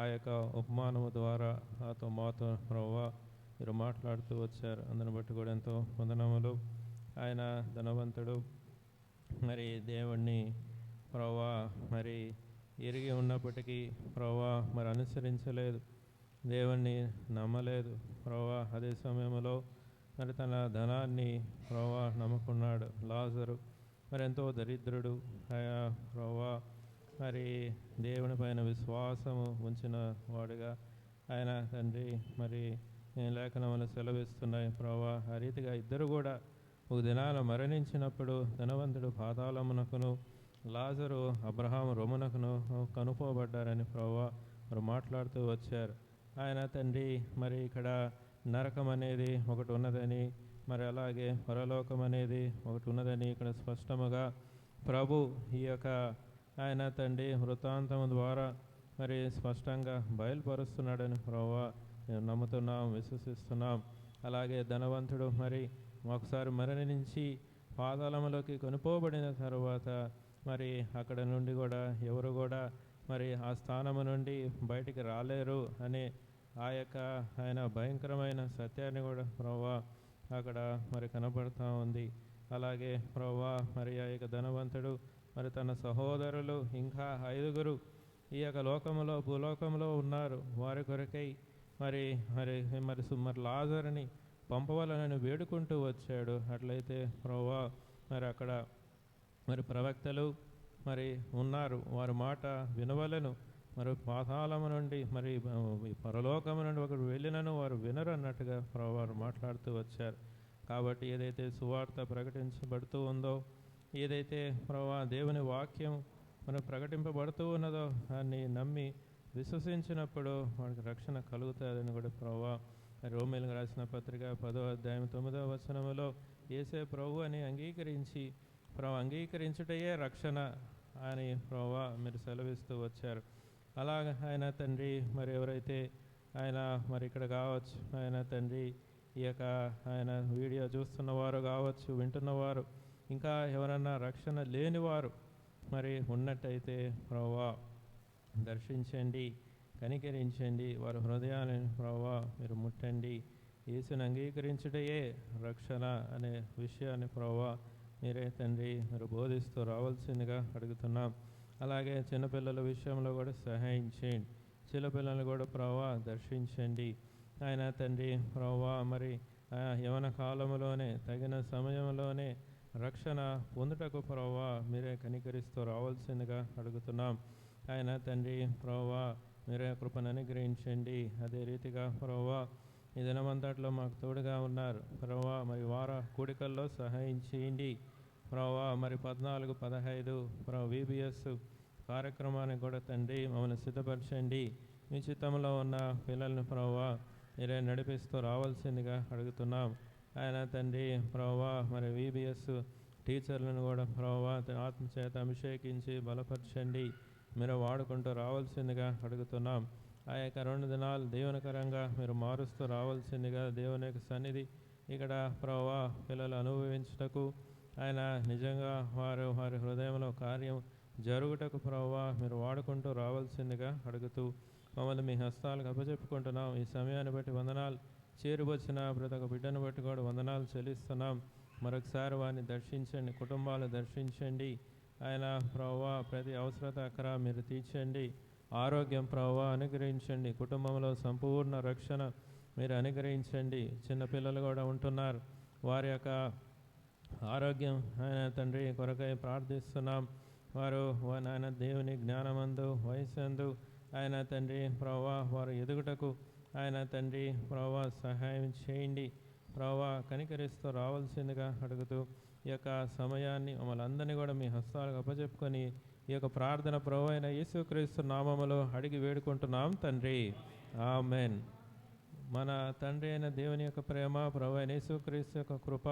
ఆ యొక్క ఉపమానము ద్వారా మాతో ప్రభువా మీరు మాట్లాడుతూ వచ్చారు. అందుని బట్టి కూడా ఎంతో వందనములు. ఆయన ధనవంతుడు మరి దేవుణ్ణి ప్రభువా మరి ఎరిగి ఉన్నప్పటికీ ప్రభువా మరి అనుసరించలేదు, దేవుణ్ణి నమ్మలేదు ప్రభువా. అదే సమయంలో మరి తన ధనాన్ని ప్రభువా నమ్ముకున్నాడు. లాజరు మరి ఎంతో దరిద్రుడు ఆయా ప్రభువా మరి దేవుని పైన విశ్వాసము ఉంచిన వాడుగా ఆయన తండ్రి మరి లేఖనములు సెలవిస్తున్నాయి ప్రభువా. ఆ రీతిగా ఇద్దరు కూడా ఒక దినాన మరణించినప్పుడు ధనవంతుడు పాతాళమునకును లాజరు అబ్రహాము రొమ్మునకును కనుపోబడ్డారని ప్రభువా మరి మాట్లాడుతూ వచ్చారు. ఆయన తండ్రి మరి ఇక్కడ నరకం అనేది ఒకటి ఉన్నదని, మరి అలాగే పరలోకం అనేది ఒకటి ఉన్నదని ఇక్కడ స్పష్టముగా ప్రభు ఈ యొక్క ఆయన తండ్రి వృత్తాంతము ద్వారా మరి స్పష్టంగా బయలుపరుస్తున్నాడని ప్రభువా మేము నమ్ముతున్నాం, విశ్వసిస్తున్నాం. అలాగే ధనవంతుడు మరి ఒకసారి మరణించి పాతాళములోకి కొనుపోబడిన తర్వాత మరి అక్కడ నుండి కూడా ఎవరు కూడా మరి ఆ స్థానము నుండి బయటికి రాలేరు అనే ఆ యొక్క ఆయన భయంకరమైన సత్యాన్ని కూడా ప్రభువా అక్కడ మరి కనబడుతూ ఉంది. అలాగే ప్రభువా మరి ఆ యొక్క ధనవంతుడు మరి తన సహోదరులు ఇంకా 5గురు ఈ యొక్క లోకములో భూలోకంలో ఉన్నారు. వారి కొరకై మరి మరి మరి మరి లాజరుని పంపవాలని వేడుకుంటూ వచ్చాడు. అట్లయితే ప్రభువా మరి అక్కడ మరి ప్రవక్తలు మరి ఉన్నారు, వారి మాట వినవలను. మరి పాతాళము నుండి మరి పరలోకము నుండి ఒకరు వెళ్ళినను వారు వినరు అన్నట్టుగా వారు మాట్లాడుతూ వచ్చారు. కాబట్టి ఏదైతే సువార్త ప్రకటించబడుతూ ఉందో, ఏదైతే ప్రభువా దేవుని వాక్యం మనం ప్రకటింపబడుతూ ఉన్నదో దాన్ని నమ్మి విశ్వసించినప్పుడు వాడికి రక్షణ కలుగుతుందని కూడా ప్రభువా రోమీయులకు రాసిన పత్రిక 10వ అధ్యాయం 9వ వచనములో యేసే ప్రభు అని అంగీకరించి అంగీకరించుటయే రక్షణ అని ప్రభువా మీరు సెలవిస్తూ వచ్చారు. అలాగ ఆయన తండ్రి మరి ఎవరైతే ఆయన మరి ఇక్కడ కావచ్చు, ఆయన తండ్రి ఈ యొక్క ఆయన వీడియో చూస్తున్నవారు కావచ్చు, వింటున్నవారు ఇంకా ఎవరన్నా రక్షణ లేనివారు మరి ఉన్నట్టయితే ప్రభువా దర్శించండి, కనికరించండి, వారి హృదయాలను ప్రభువా మీరు ముట్టండి. యేసుని అంగీకరించుటయే రక్షణ అనే విషయాన్ని ప్రభువా మీరే తండ్రి మీరు బోధిస్తూ రావాల్సిందిగా అడుగుతున్నాం. అలాగే చిన్నపిల్లల విషయంలో కూడా సహాయం చేయండి. చిన్నపిల్లలను కూడా ప్రభువా దర్శించండి. ఆయన తండ్రి ప్రభువా మరి యవన కాలంలోనే తగిన సమయంలోనే రక్షణ పొందుటకు ప్రభువా మీరే కనికరిస్తూ రావాల్సిందిగా అడుగుతున్నాం. ఆయన తండ్రి ప్రభువా మీరే కృపను అనుగ్రహించండి. అదే రీతిగా ప్రభువా ఈ దినమంతట్లో మాకు తోడుగా ఉన్నారు ప్రభువా. మరి వార కూడికల్లో సహాయం చేయండి ప్రభువా. మరి 14, 15 VBS కార్యక్రమానికి కూడా తండ్రి మమ్మల్ని సిద్ధపరచండి. మీ చిత్తంలో ఉన్న పిల్లల్ని ప్రభువా మీరే నడిపిస్తూ రావాల్సిందిగా అడుగుతున్నాం. ఆయన తండ్రి ప్రభువా మరి VBS టీచర్లను కూడా ప్రభువా ఆత్మచేత అభిషేకించి బలపరచండి, మీరు వాడుకుంటూ రావాల్సిందిగా అడుగుతున్నాం. ఆ యొక్క 2 దినాలు దేవునికరంగా మీరు మారుస్తూ రావాల్సిందిగా దేవుని యొక్క సన్నిధి ఇక్కడ ప్రభువా పిల్లలు అనుభవించుటకు ఆయన నిజంగా వారి హృదయంలో కార్యం జరుగుటకు ప్రభువా మీరు వాడుకుంటూ రావాల్సిందిగా అడుగుతూ మమ్మల్ని మీ హస్తాలకు అప్పచెప్పుకుంటున్నాం. ఈ సమయాన్ని బట్టి వందనాలు. చేరువచ్చిన ప్రతి ఒక్క బిడ్డను బట్టి కూడా వందనాలు చెల్లిస్తున్నాం. మరొకసారి వారిని దర్శించండి, కుటుంబాలు దర్శించండి. ఆయన ప్రభువా ప్రతి అవసరత అక్కడ మీరు తీర్చండి. ఆరోగ్యం ప్రభువా అనుగ్రహించండి. కుటుంబంలో సంపూర్ణ రక్షణ మీరు అనుగ్రహించండి. చిన్నపిల్లలు కూడా ఉంటున్నారు, వారి యొక్క ఆరోగ్యం ఆయన తండ్రి కొరకై ప్రార్థిస్తున్నాం. వారు నాయన దేవుని జ్ఞానమందు వయస్సందు ఆయన తండ్రి ప్రభా వారు ఎదుగుటకు ఆయన తండ్రి ప్రభా సహాయం చేయండి. ప్రభా కనికరిస్తూ రావాల్సిందిగా అడుగుతూ ఈ యొక్క సమయాన్ని మమ్మల్ని అందరినీ కూడా మీ హస్తాలకు అప్పచెప్పుకొని ఈ యొక్క ప్రార్థన ప్రభు అయిన యేసుక్రీస్తు నామములో అడిగి వేడుకుంటున్నాం తండ్రి. ఆమెన్. మన తండ్రి అయిన దేవుని యొక్క ప్రేమ, ప్రభు అయిన యేసుక్రీస్తు యొక్క కృప,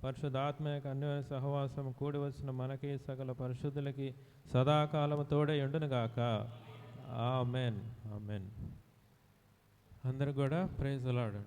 పరిశుద్ధాత్మ యొక్క అన్యోన్య సహవాసం కూడి వచ్చిన మనకి సకల పరిశుద్ధులకి సదాకాలము తోడై ఉండునుగాక. ఆమెన్. ఆమెన్. అందరూ కూడా ప్రైజ్ ది లార్డ్.